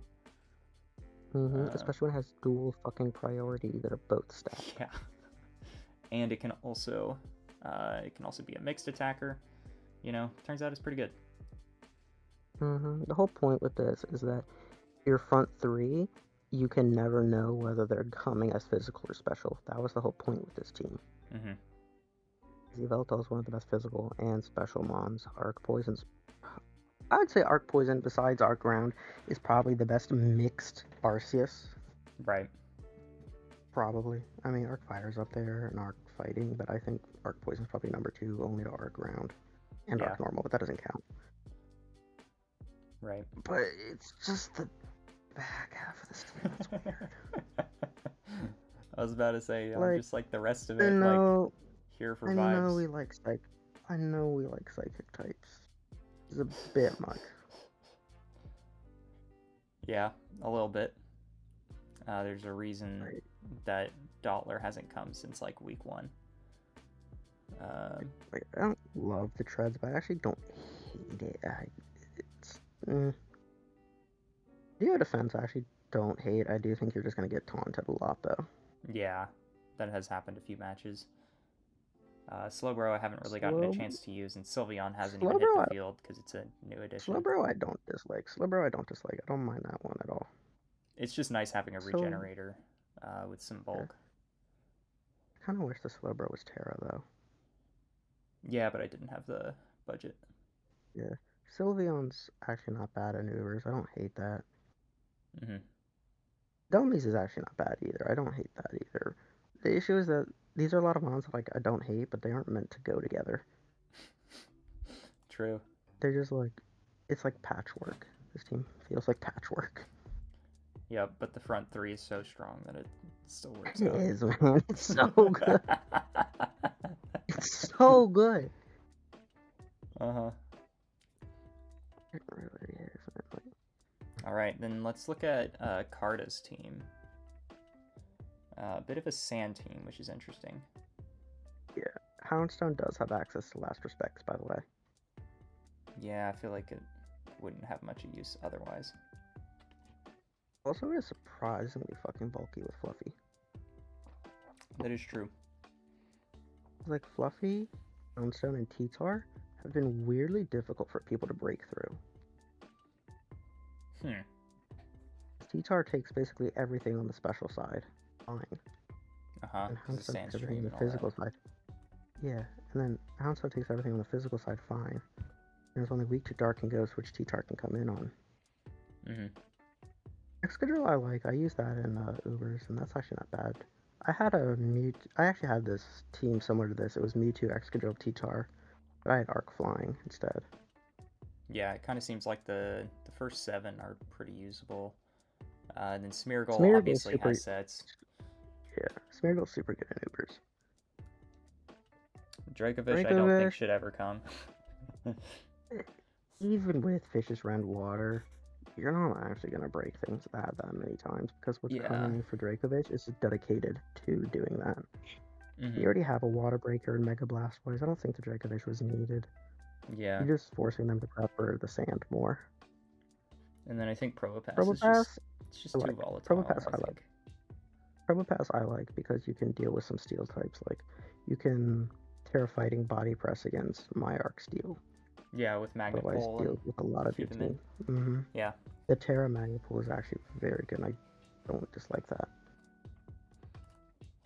Especially when it has dual fucking priority that are both stacked. Yeah. And it can also be a mixed attacker. You know, turns out it's pretty good. The whole point with this is that your front three, you can never know whether they're coming as physical or special. That was the whole point with this team. Yveltal is one of the best physical and special mons. Arc Poison's... I would say Arc Poison, besides Arc Ground, is probably the best mixed Arceus. Right. Probably. I mean, Arc Fire's up there and Arc Fighting, but I think Arc Poison's probably number 2, only to Arc Ground. And Arc Normal, but that doesn't count. Right. But it's just the back half of this team that's weird. I was about to say, like, just like the rest of it, like, here for vibes. I know we like psychic types. It's a bit much. Yeah, a little bit. There's a reason that Dottler hasn't come since like week 1. Like, I don't love the treads, but I actually don't hate it. Geo Defense I actually don't hate. I do think you're just gonna get taunted a lot though. Yeah, that has happened a few matches. Slowbro I haven't really gotten a chance to use, and Sylveon hasn't even hit the field because it's a new edition. Slowbro I don't dislike. I don't mind that one at all. It's just nice having a regenerator with some bulk. I kind of wish the Slowbro was Terra though. Yeah, but I didn't have the budget. Yeah. Sylveon's actually not bad in Ubers. I don't hate that. Dummies is actually not bad either. I don't hate that either. The issue is that these are a lot of mons like I don't hate, but they aren't meant to go together. True. They're just like, it's like patchwork. This team feels like patchwork. Yeah, but the front three is so strong that it still works out. It is, man. It's so good. It's so good. It really is, man. Alright, then let's look at Carta's team. A bit of a sand team, which is interesting. Yeah, Houndstone does have access to Last Respects, by the way. Yeah, I feel like it wouldn't have much use otherwise. Also, it is surprisingly fucking bulky with Fluffy. That is true. Like, Fluffy, Houndstone, and T-Tar have been weirdly difficult for people to break through. T-Tar takes basically everything on the special side. Fine. And Houndstone takes everything on the physical side. Yeah, and then Houndstone takes everything on the physical side fine. And it's only weak to Dark and Ghost, which T-Tar can come in on. Excadrill I like. I use that in Ubers, and that's actually not bad. I actually had this team similar to this. It was Mewtwo, Excadrill, T-Tar, but I had Arc Flying instead. Yeah, it kind of seems like the first 7 are pretty usable. And then Smeargle Smeargle's obviously super. has sets. Yeah, Smeargle's super good in Ubers. Dracovish, I don't think Dracovish, should ever come. even with fishes around water, you're not actually gonna break things that many times because what's Yeah. coming for Dracovish is dedicated to doing that. Mm-hmm. You already have a water breaker and Mega Blastoise. I don't think the Dracovish was needed. Yeah. You're just forcing them to prefer the sand more. And then I think Probopass is Probopass, just I too like. volatile, Probopass, I I think. like. Probopass, I like because you can deal with some steel types. Like, you can Terra Fighting Body Press against my Arc Steel. Yeah, with Magnet Otherwise, Pole deals and with a lot of keep your him in. team. Mm-hmm. Yeah. The Terra Magnet Pole is actually very good, and I don't dislike that.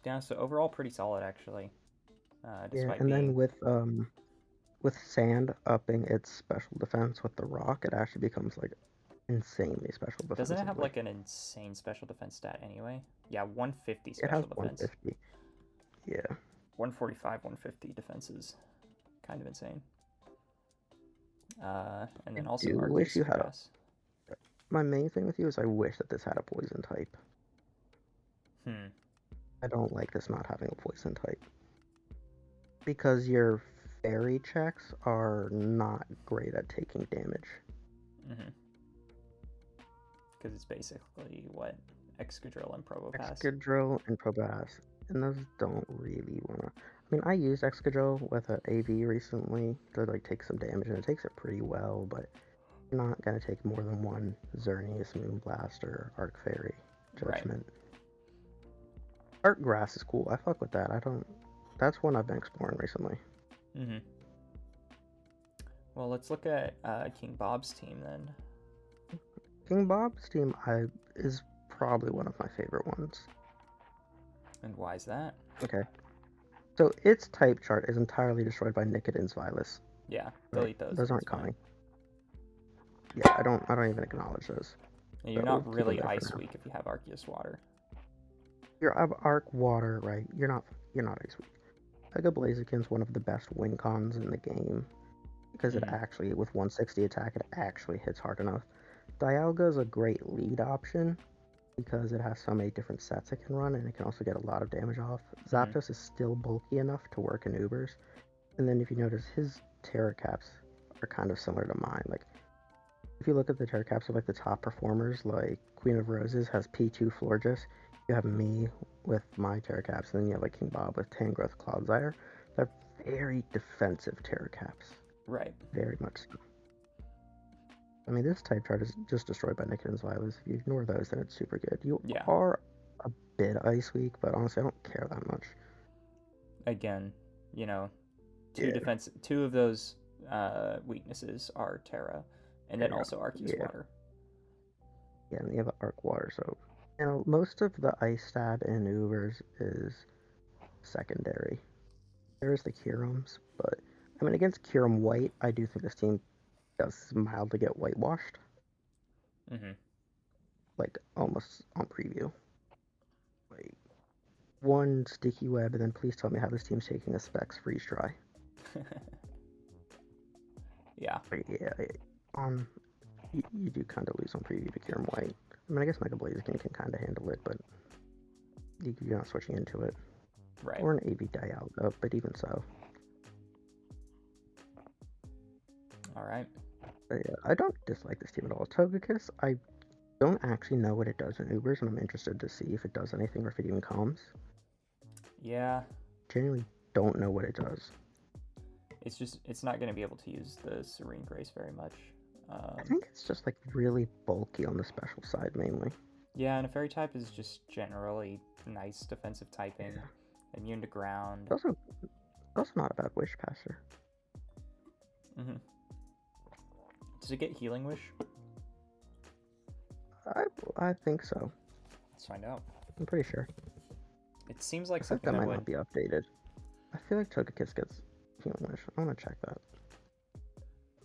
Yeah, so overall pretty solid actually. Yeah, Despite and being... then with Sand upping its special defense with the Rock, it actually becomes like insanely special Doesn't it have defensively. like an insane special defense stat anyway? Yeah, 150 It has special defense. 150. Yeah. 145, 150 defenses. Kind of insane. And then I also do wish Arceus you had a. Grass. My main thing with you is I wish that this had a poison type. Hmm. I don't like this not having a poison type. Because your fairy checks are not great at taking damage. Mm-hmm. Because it's basically, what? Excadrill and Probopass. Excadrill and Probopass, and those don't really wanna. I mean, I used Excadrill with an AV recently to like take some damage, and it takes it pretty well, but you're not gonna take more than one Xerneas, Moonblast, or Arc Fairy Judgment. Right. Arc Grass is cool. I fuck with that. I don't. That's one I've been exploring recently. Mm-hmm. Well, let's look at King Bob's team then. King Bob's team is probably one of my favorite ones. And why is that? Okay. So its type chart is entirely destroyed by Nicodin's Vilus. Yeah, delete those. Those aren't coming. Yeah, I don't even acknowledge those. And you're not really Ice Weak if you have Arceus Water. You're Arc Water, right? You're not Ice Weak. Mega Blaziken's one of the best win cons in the game because it actually, with 160 attack, it actually hits hard enough. Dialga is a great lead option because it has so many different sets it can run, and it can also get a lot of damage off. Zapdos is still bulky enough to work in Ubers. And then if you notice, his Terra Caps are kind of similar to mine. Like, if you look at the Terra Caps of like the top performers, like Queen of Roses has P2 Florges. You have me with my Terra Caps, and then you have like King Bob with Tangrowth Clodsire. They're very defensive Terra Caps. Right. Very much so. I mean, this type chart is just destroyed by Nicodin's Vilus. If you ignore those, then it's super good. You are a bit Ice Weak, but honestly, I don't care that much. Again, you know, two of those weaknesses are Terra, and then also Arceus Water. Yeah, and you have Arc Water, so most of the Ice Stab in Ubers is secondary. There's the Kyurems, but I mean, against Kyurem White, I do think this team does mildly get whitewashed. Mm-hmm. Like, almost on preview. Like, one Sticky Web, and then please tell me how this team's taking a Specs Freeze Dry. Yeah. You do kind of lose on preview to Kyurem White. I mean, I guess Mega Blaziken can kind of handle it, but you're not switching into it. Right. Or an AV Dialga, but even so. Alright. Yeah, I don't dislike this team at all. Togekiss, I don't actually know what it does in Ubers, and I'm interested to see if it does anything or if it even calms. Yeah. Genuinely don't know what it does. It's not going to be able to use the Serene Grace very much. I think it's just like really bulky on the special side mainly. Yeah, and a Fairy type is just generally nice defensive typing, immune to ground. Also not a bad Wish Passer. Mm-hmm. Does it get Healing Wish? I think so. Let's find out. I'm pretty sure. It seems like something that might not be updated. I feel like Togekiss gets Healing Wish. I want to check that.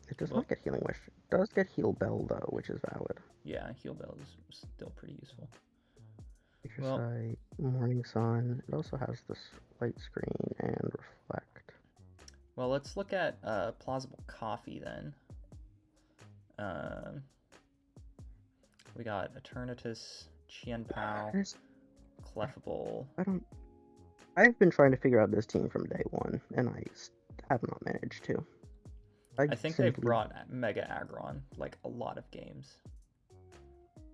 It does not get Healing Wish. It does get Heal Bell, though, which is valid. Yeah, Heal Bell is still pretty useful. Sight, Morning Sun. It also has the Light Screen and Reflect. Well, let's look at Plausible Coffee then. We got Eternatus, Qianpao, I just Clefable. I don't. I've been trying to figure out this team from day one, and have not managed to. I think they've simply brought Mega Aggron like a lot of games.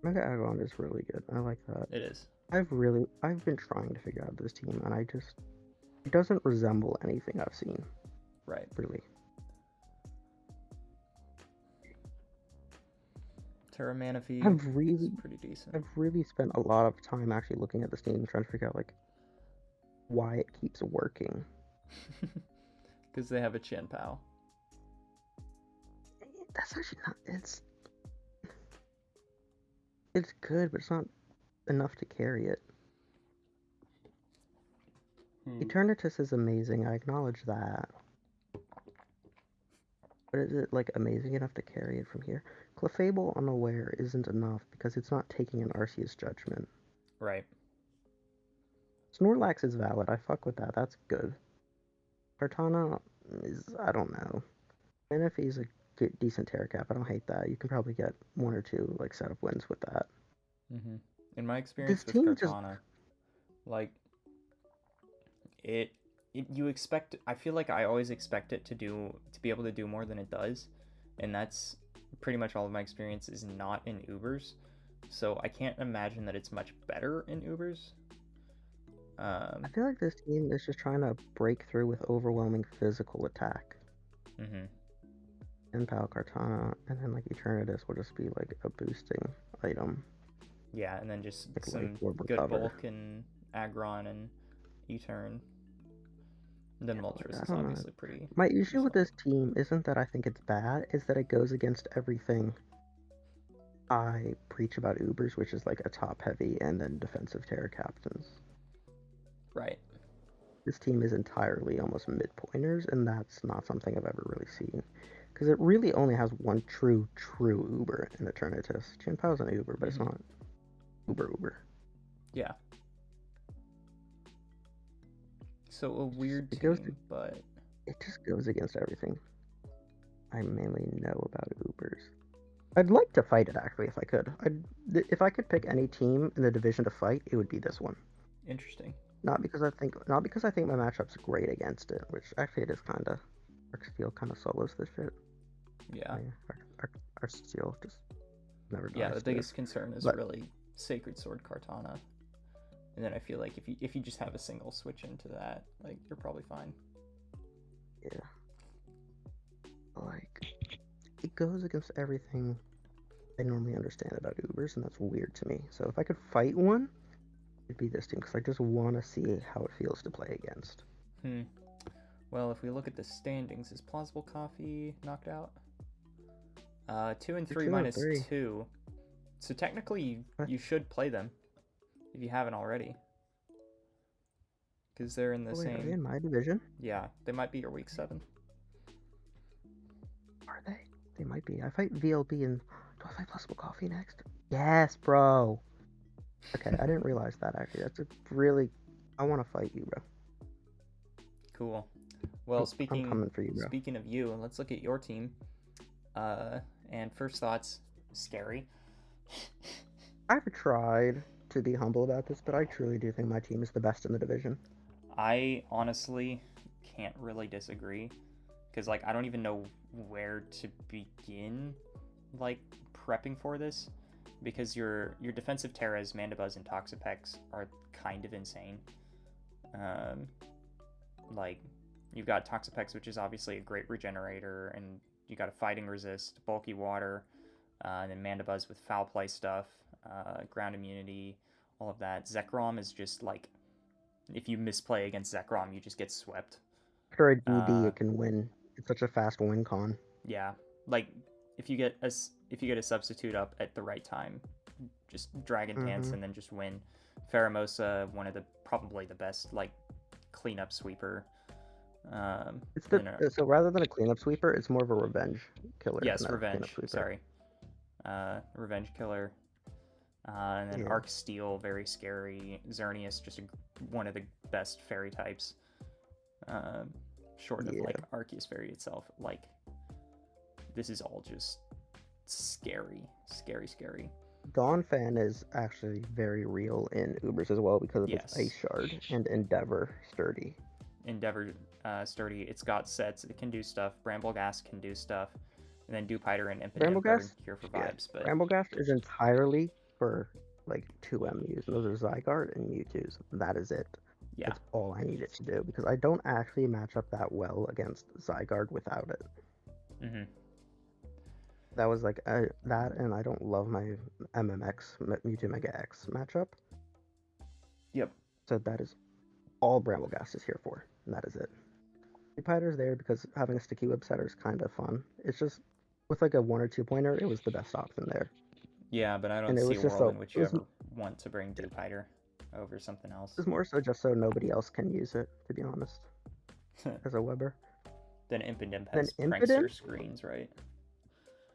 Mega Aggron is really good. I like that. It is. I've been trying to figure out this team, and it doesn't resemble anything I've seen. Right. Really. Terra Manaphy I've pretty decent. I've really spent a lot of time actually looking at this team, trying to figure out like why it keeps working. Because they have a Qianpao. That's actually not. It's good, but it's not enough to carry it. Eternatus is amazing. I acknowledge that. But is it like amazing enough to carry it from here? Clefable Unaware isn't enough because it's not taking an Arceus Judgment. Right. Snorlax is valid. I fuck with that. That's good. Kartana is, I don't know. Manaphy is a good, decent Terra Cap. I don't hate that. You can probably get one or two like setup wins with that. Mm-hmm. In my experience with Kartana, like you expect. I feel like I always expect it to be able to do more than it does, and that's pretty much all of my experience is not in Ubers. So I can't imagine that it's much better in Ubers. I feel like this team is just trying to break through with overwhelming physical attack. Mm-hmm. And Pal Kartana, and then like Eternatus will just be like a boosting item. Yeah, and then just like some good bulk and Aggron and Etern. And then Moltres is obviously pretty. My issue with this team isn't that I think it's bad, is that it goes against everything I preach about Ubers, which is like a top heavy and then defensive Terra Captains. Right. This team is entirely almost mid-pointers, and that's not something I've ever really seen. Because it really only has one true Uber in Eternatus. Qianpao's an Uber, but it's not Uber. Yeah. So a weird team, but... It just goes against everything I mainly know about Ubers. I'd like to fight it, actually, if I could. If I could pick any team in the division to fight, it would be this one. Interesting. Not because I think my matchup's great against it, which actually it is kind of. Arcsteel kind of solos this shit. Yeah. Arcsteel just never dies. Yeah, the biggest concern is really Sacred Sword Kartana. And then I feel like if you just have a single switch into that, like, you're probably fine. Yeah. Like, it goes against everything I normally understand about Ubers, and that's weird to me. So if I could fight one, it'd be this team, because I just want to see how it feels to play against. Well, if we look at the standings, is Plausible Coffee knocked out? 2 and 3 minus 2. So technically, you should play them if you haven't already. Because they're in the same... Are they in my division? Yeah, they might be your week 7. Are they? They might be. I fight VLB and... Do I fight Plausible Coffee next? Yes, bro! Okay, I didn't realize that, actually. That's a really... I want to fight you, bro. Cool. Well, I'm coming for you, bro. Speaking of you, let's look at your team. And first thoughts, scary. I've tried to be humble about this, but I truly do think my team is the best in the division. I honestly can't really disagree, because like I don't even know where to begin, like prepping for this, because your defensive Terras, Mandibuzz, and Toxapex are kind of insane. Like you've got Toxapex, which is obviously a great regenerator, and you got a fighting resist, bulky water, and then Mandibuzz with foul play stuff, ground immunity, all of that. Zekrom is just like, if you misplay against Zekrom, you just get swept. After a DD, it can win. It's such a fast win con. Yeah, like if you get a substitute up at the right time, just Dragon Dance and then just win. Pheromosa, one of probably the best like cleanup sweeper. So rather than a cleanup sweeper, it's more of a revenge killer. Yes, revenge. Sorry, revenge killer. And then Arcsteel, very scary. Xerneas, just one of the best fairy types. Short of like Arceus Fairy itself. Like, this is all just scary. Dawn Fan is actually very real in Ubers as well because of its Ice Yes. Shard and Endeavor Sturdy. Endeavor Sturdy, it's got sets, it can do stuff. Brambleghast can do stuff. And then Dewpider and Impidimp are Brambleghast, here for yeah, vibes, but Brambleghast is entirely for like 2MUs, and those are Zygarde and Mewtwo's. That is it. yeah. That's all I need it to do because I don't actually match up that well against Zygarde without it. Mm-hmm. That was like that, and I don't love my MMX Mewtwo Mega X matchup. Yep. So that is all Brambleghast is here for, and that is it. Dewpider's there because having a sticky web setter is kind of fun. It's just with like a 1 or 2 pointer, it was the best option there. Yeah, but I don't And it see was a just world so in which it you was, ever want to bring Dewpider over something else. it was more so just so nobody else can use it, to be honest, as a Weber. Then Impidimp Then has Impidimp? Prankster screens, right?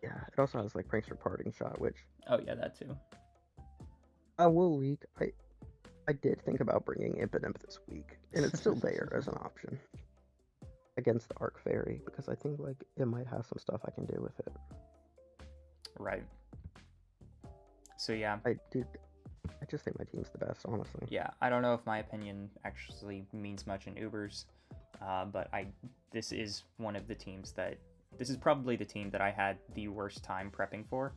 Yeah, it also has like Prankster Parting Shot, which Oh yeah, that too. I will leak. I did think about bringing Impidimp this week, and it's still there as an option against the Arc Fairy because I think like it might have some stuff I can do with it. Right. So yeah. I just think my team's the best, honestly. Yeah, I don't know if my opinion actually means much in Ubers, but this is one of the teams that this is probably the team that I had the worst time prepping for,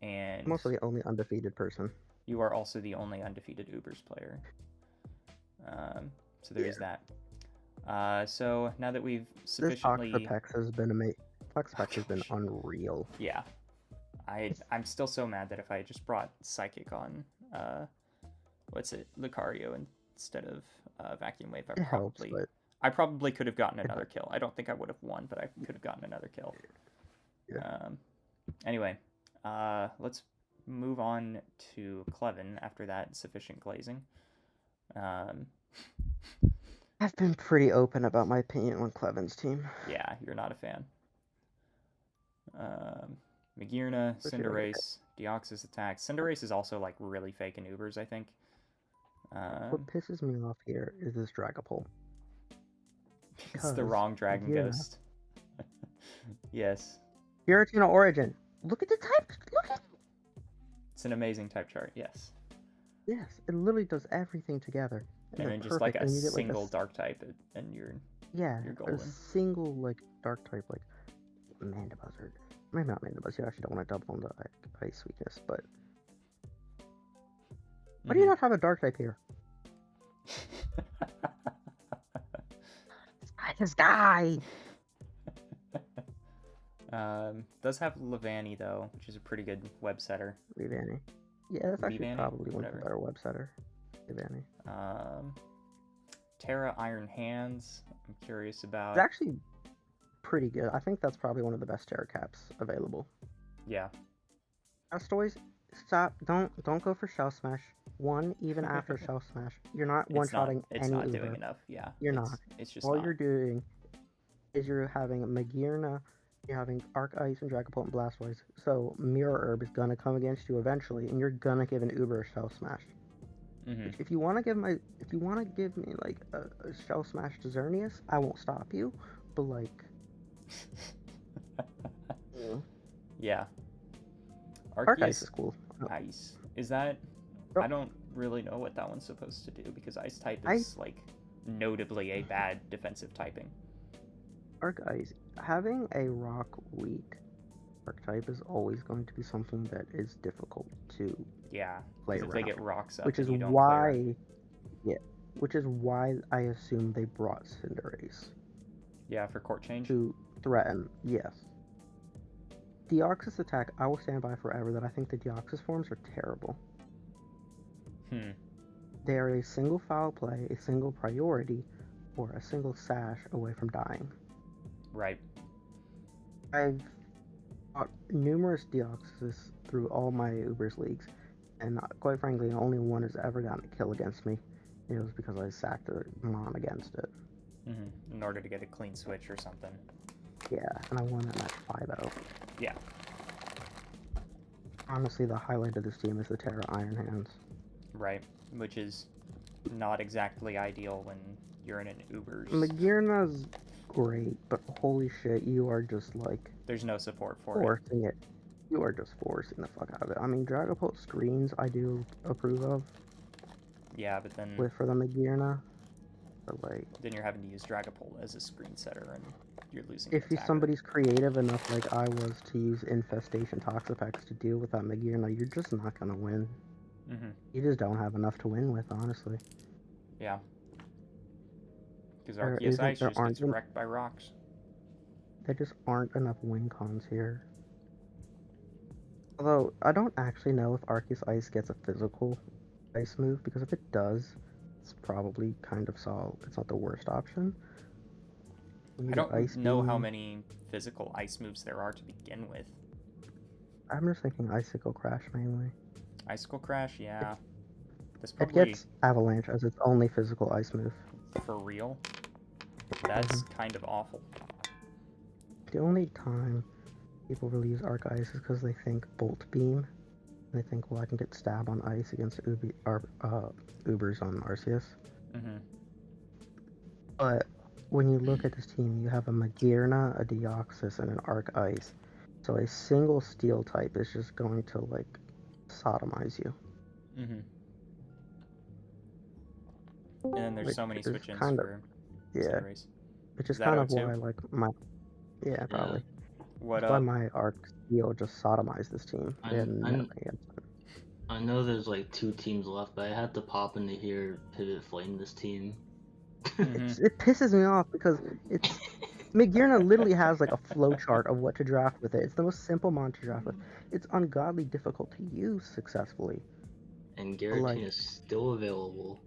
and I'm also the only undefeated person. you are also the only undefeated Ubers player. So there is that. So now that we've sufficiently, This Toxapex has been amazing. Toxapex has been unreal. yeah, I'm still so mad that if I just brought Psychic on, Lucario instead of Vacuum Wave, It helps, but I probably could have gotten another kill. I don't think I would have won, but I could have gotten another kill. Yeah. Anyway, let's move on to Clevin after that sufficient glazing. I've been pretty open about my opinion on Clevin's team. Yeah, you're not a fan. Magearna, Cinderace, Deoxys attack. Cinderace is also like really fake in Ubers, I think. What pisses me off here is this Dragapult. It's the wrong Dragon Ghost. Yes. Giratina Origin. Look at the type. Look at. It's an amazing type chart. Yes. Yes, it literally does everything together. And then just like a single dark type, and you're golden. A single like dark type like Mandibuzz or maybe not Mandibuzz. You actually don't want to double on the ice weakness, but why do you not have a dark type here? This guy. Does have Levani though, which is a pretty good web setter. Levani. Yeah, that's actually Levani? probably one of Whatever. the better web setter. Levani. Terra Iron Hands. I'm curious about. It's actually pretty good. I think that's probably one of the best Terra caps available. Yeah. Blastoise, stop! Don't go for Shell Smash. One, even after Shell Smash, you're not one-shotting any It's not Uber. doing enough. Yeah. You're not. It's just All not. you're doing is you're having Magearna, you're having Arc Ice and Dragapult and Blastoise. So Mirror Herb is gonna come against you eventually, and you're gonna give an Uber a Shell Smash. Mm-hmm. If you want to give me like a Shell Smash to Xerneas, I won't stop you. But like, yeah. Arc Ice is cool. Ice. Is that? Oh. I don't really know what that one's supposed to do because Ice type is like notably a bad defensive typing. Arc Ice, having a rock weak archetype is always going to be something that is difficult to play around. If they get rocks up, which is and you don't why, which is why I assume they brought Cinderace. Yeah, for court change. To threaten, yes. Deoxys attack, I will stand by forever that I think the Deoxys forms are terrible. They are a single foul play, a single priority, or a single sash away from dying. Right. I've fought numerous Deoxys through all my Ubers leagues, and quite frankly, only one has ever gotten a kill against me. It was because I sacked a Mon against it. In order to get a clean switch or something. Yeah, and I won that match 5-0. Yeah. Honestly, the highlight of this team is the Terra Iron Hands. Right, which is not exactly ideal when you're in an Ubers. Magearna's great, but holy shit, you are just like... There's no support for forcing it. You are just forcing the fuck out of it. I mean, Dragapult screens I do approve of Yeah, but then for the Magearna. But like, then you're having to use Dragapult as a screen setter, and you're losing if an attacker. somebody's creative enough like I was to use Infestation Toxapex to deal with that Magearna, you're just not gonna win. Mm-hmm. You just don't have enough to win with, honestly. Yeah. Because There Arceus isn't- Ice there just aren't gets en- wrecked by rocks. There just aren't enough win cons here. Although, I don't actually know if Arceus Ice gets a physical ice move, because if it does, it's probably kind of solid. It's not the worst option. You I get don't Ice know how Beam. many physical ice moves there are to begin with. I'm just thinking Icicle Crash mainly. Icicle Crash, yeah. That's It probably gets Avalanche as its only physical ice move. for real. That's kind of awful. The only time people really use Arc Ice is because they think Bolt Beam. And they think, well, I can get Stab on Ice against Ubers on Arceus. Mm-hmm. But when you look at this team, you have a Magearna, a Deoxys, and an Arc Ice. So a single Steel type is just going to, like, sodomize you. Mm-hmm. And then there's so many Which is switch-ins kind of- for Yeah, Cinderace. which Is is that kind of O2? why, like, Yeah, probably. What That's why my Arc Steel just sodomized this team. They had nothing against it. I know there's like 2 teams left, but I had to pop into here Pivot Flame this team. Mhm. It pisses me off because it's Magearna literally has like a flowchart of what to draft with it. It's the most simple mon to draft with. It's ungodly difficult to use successfully. And Giratina Like- is still available.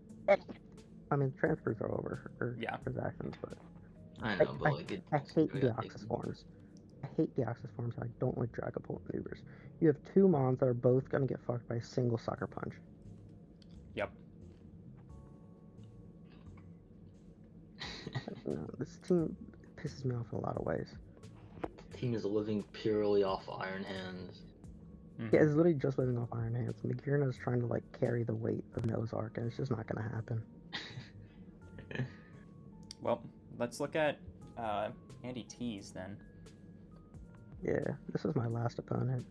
I mean, transfers are over, or Yeah. transactions, but I know, but like it. I hate we gotta take Deoxys them. forms. I hate Deoxys forms, and I don't like Dragapult and Ubers. You have 2 mons that are both gonna get fucked by a single Sucker Punch. Yep. This team pisses me off in a lot of ways. Team is living purely off Iron Hands. Mhm. Yeah, it's literally just living off Iron Hands. Magearna is trying to like carry the weight of Nozark, and it's just not gonna happen. Well, let's look at Andy T's then. Yeah, this is my last opponent.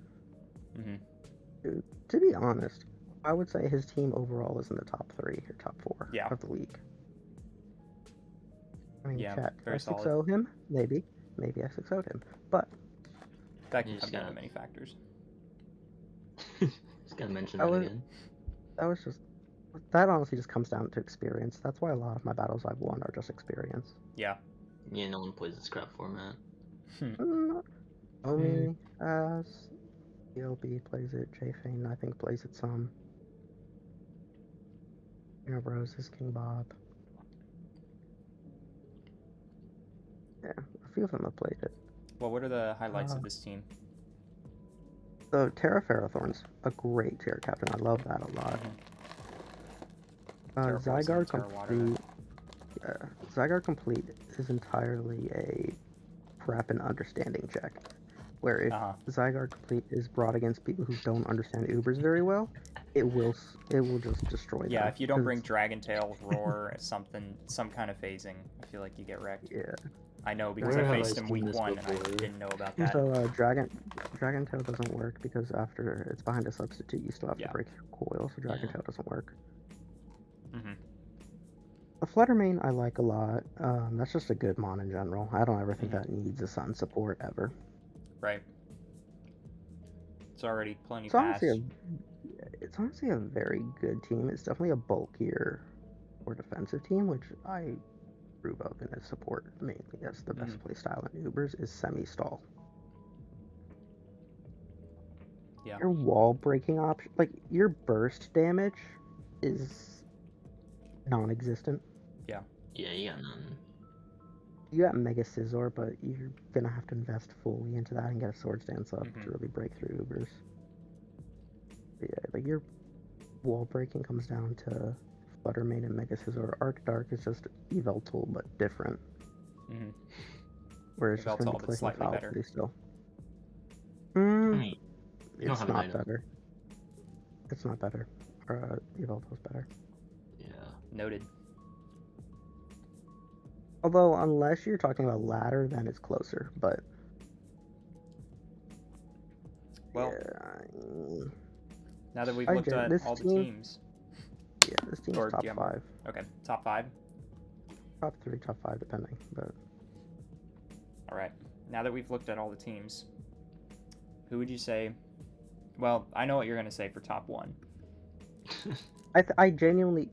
Mm-hmm. To be honest, I would say his team overall is in the top 3 or top 4 Yeah. of the league. I mean, Yeah, chat, very I solid. 6-0 him? Maybe I 6-0'd him. But That You can just come down to gotta- many factors. Just gotta mention I that was- again. that honestly just comes down to experience. That's why a lot of my battles I've won are just experience. Yeah. Yeah, no one plays this crap format. Omi, as ELB plays it, J-Fane I think plays it some. Roses, King Bob. Yeah, a few of them have played it. Well, what are the highlights of this team? So Terra Ferrothorn's a great tier captain. I love that a lot. Terra Poison, Zygarde Terra Water. Complete. Zygarde Complete is entirely a prep and understanding check. Where if Uh-huh. Zygarde Complete is brought against people who don't understand Ubers very well, it will just destroy them. Yeah, if you don't 'cause bring Dragon Tail, Roar, some kind of phasing, I feel like you get wrecked. Yeah. I know because Where I have I faced him seen week this 1 and I before? didn't know about that. So Dragon Tail doesn't work because after it's behind a substitute, you still have Yeah. to break through coil, so Dragon Yeah. Tail doesn't work. Mm-hmm. The Fluttermane I like a lot. That's just a good mon in general. I don't ever think Mhm. that needs a sun support ever. Right. It's already plenty It's fast. honestly a very good team. It's definitely a bulkier, more defensive team, which I approve of in its support mainly. That's the best play style in Ubers is semi-stall. Yeah. Your wall breaking option, like your burst damage, is non-existent. Yeah, you got none. You got Mega Scizor, but you're gonna have to invest fully into that and get a Swords Dance up Mhm. to really break through Ubers. But yeah, like your wall breaking comes down to Fluttermane and Mega Scizor. Arc Dark is just Yveltal, but different. Mm-hmm. Where it's just gonna Yveltal, be but clicking slightly better. fallacy still. I mean, you don't It's have an not item. better. It's not better. Yveltal's better. Yeah. Noted. Although, unless you're talking about ladder, then it's closer. But Well, Yeah, now that we've I looked gen- at this all the team- teams, yeah, this team's Or top do you have more? 5, okay, top 5. top 3, top 5, depending. But All right. Now that we've looked at all the teams, who would you say? Well, I know what you're gonna say for top 1. I genuinely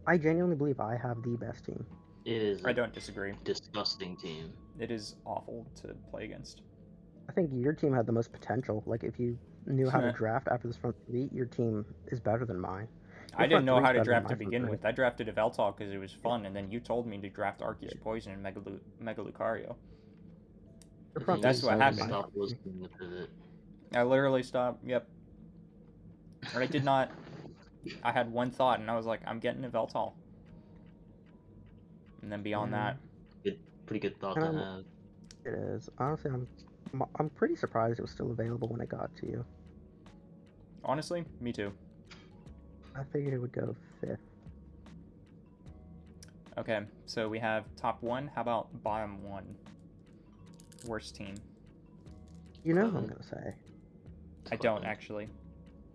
believe I have the best team. It is I a don't disagree. disgusting team. It is awful to play against. I think your team had the most potential. Like, if you knew how to draft after this front 3, your team is better than mine. I Your didn't front know three's how to better than draft my to front begin three. with. I drafted Yveltal because it was fun, and then you told me to draft Arceus Poison and Megalucario. Your front That's three's what better than happened. my Stop front three. listening to Pivot. I literally stopped. Yep. Or I did not. I had one thought, and I was like, I'm getting Yveltal. And then beyond that, Pretty good thought to Um, have. It is. Honestly, I'm pretty surprised it was still available when it got to you. honestly, me too. I figured it would go 5th. Okay, so we have top 1. How about bottom 1? Worst team. You know what I'm gonna say. I don't actually.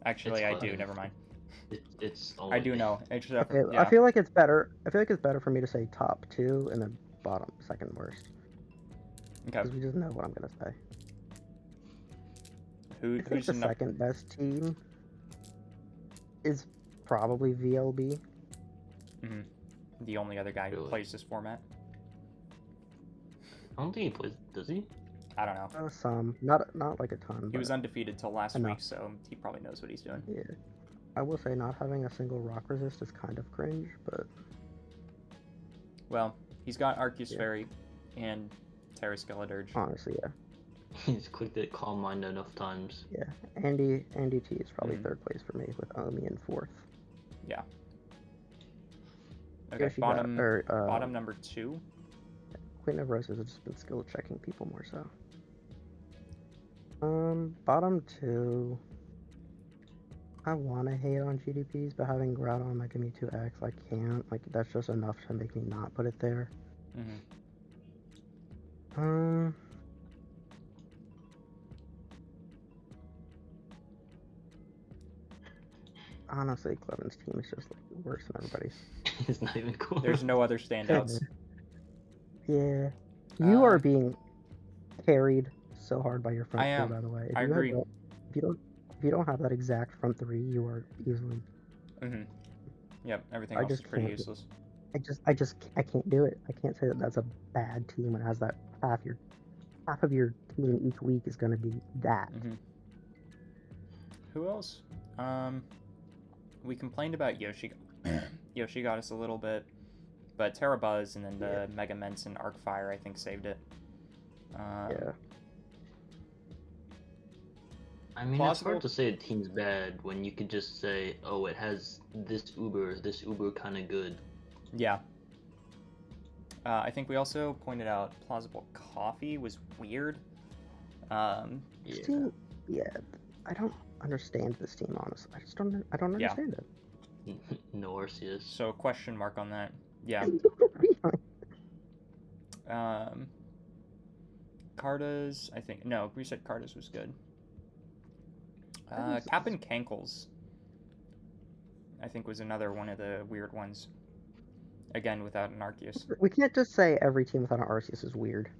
Actually, I do. fine. Never mind. It's I do know. It's just, Okay, yeah. I feel like it's better. I feel like it's better for me to say top 2 and then bottom second worst. Okay. Because we just know what I'm gonna say. I think Who's the second best team is probably VLB. the only other guy who Really? plays this format? I don't think he plays. Does he? I don't know. Some, not like a ton. He But was undefeated till last enough. week, so he probably knows what he's doing. yeah, I will say not having a single rock resist is kind of cringe, but Well, he's got Arceus Yeah. Fairy and Terra Skeledirge. honestly, yeah. He's clicked it Calm Mind enough times. Yeah, Andy T is probably Mhm. 3rd place for me with Omi in 4th. Okay, Yoshi bottom got, bottom number 2. Queen of Roses has just been skill checking people more so. Bottom 2. I want to hate on GDPs, but having Groudon Mega Mewtwo X, I can't. Like, that's just enough to make me not put it there. Mhm. Honestly, Clevin's team is just like worse than everybody's. It's not even cool. There's no other standouts. Yeah, you are Uh, being carried so hard by your front I am. three. By the way, I agree. If you don't have that exact front 3, you are easily. Yep, everything I else is just pretty can't- useless. I can't do it. I can't say that that's a bad team when it has that half of your team each week is going to be that. Who else? We complained about Yoshi. Yoshi got us a little bit, but Terra Buzz and then the Mega Ments and Arc Fire I think saved it. Yeah. I mean, it's Plausible. hard to say a team's bad when you could just say, oh, it has this Uber kind of good. Yeah. I think we also pointed out Plausible Coffee was weird. This team, I don't understand this team, honestly. I don't Yeah. understand it. No Arceus. So question mark on that. Yeah. Cartas, I think. No, we said Cartas was good. Cap and Cankles, I think, was another one of the weird ones. Again, without an Arceus. We can't just say every team without an Arceus is weird.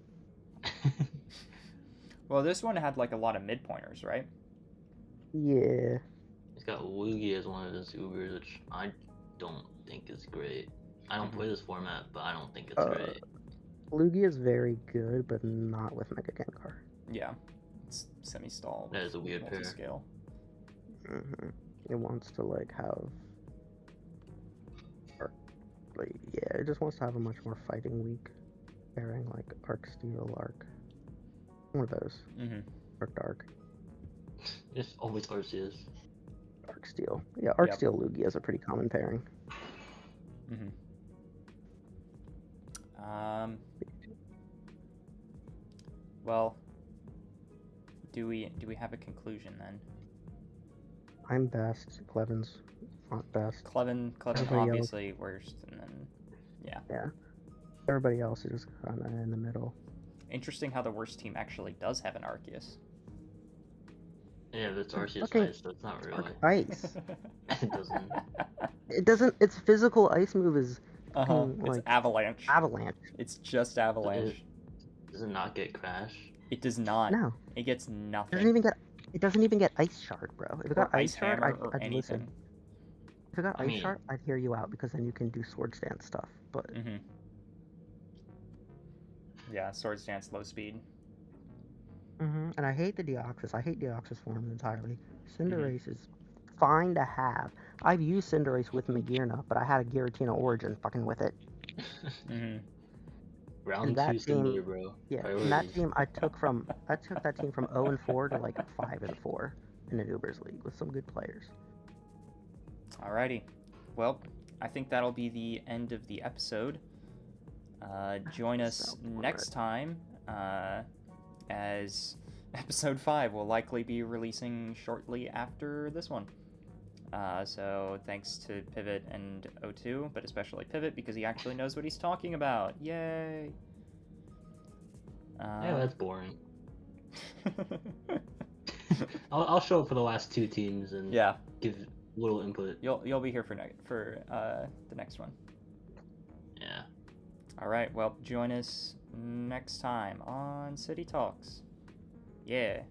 Well, this one had like a lot of mid-pointers, right? Yeah. He's got Lugia as one of his Ubers, which I don't think is great. I don't play this format, but I don't think it's great. Lugia is very good, but not with Mega Gengar. Yeah. It's semi-stall. That is a weird pair. Multi-scale. It wants to like have, it just wants to have a much more fighting week, pairing like Arc Steel, Arc, one of those, Arc Dark, It's always Arceus. Arc Steel. Yeah, Arc Yep. Steel Lugia is a pretty common pairing. Well, do we have a conclusion then? I'm best. Clevin's not best. Clevin Everybody else. obviously worst, and then Yeah. Everybody else is just kind of in the middle. interesting how the worst team actually does have an Arceus. Yeah, but it's Arceus Fucking Ice, so it's not real fucking ice. ice. It doesn't. It doesn't. Its physical ice move is Uh-huh. fucking It's like avalanche. avalanche. It's just avalanche. Does it not get Crash? It does not. No, It gets it nothing. doesn't even get. It doesn't even get ice shard, bro. If it Or got ice shard, hammer or I'd listen. anything. If it got I ice mean- shard, I'd hear you out because then you can do sword stance stuff. But Mm-hmm. Yeah, Swords Dance low speed. and I hate the Deoxys. I hate Deoxys form entirely. Cinderace Mm-hmm. is fine to have. I've used Cinderace with Magearna, but I had a Giratina Origin fucking with it. Mm-hmm. Round that 2 team- Cinder, bro. Yeah, and Priorities. that team I took that team from 0-4 to like 5-4 in an Ubers league with some good players. Alrighty. Well, I think that'll be the end of the episode. Join us So next bored. time, as episode 5 will likely be releasing shortly after this one. So thanks to Pivot and O2, but especially Pivot because he actually knows what he's talking about. Yay! Yeah, that's boring. I'll show up for the last 2 teams and Yeah, give little input. you'll be here for the next one. Yeah. All right, well, join us next time on City Talks. Yeah.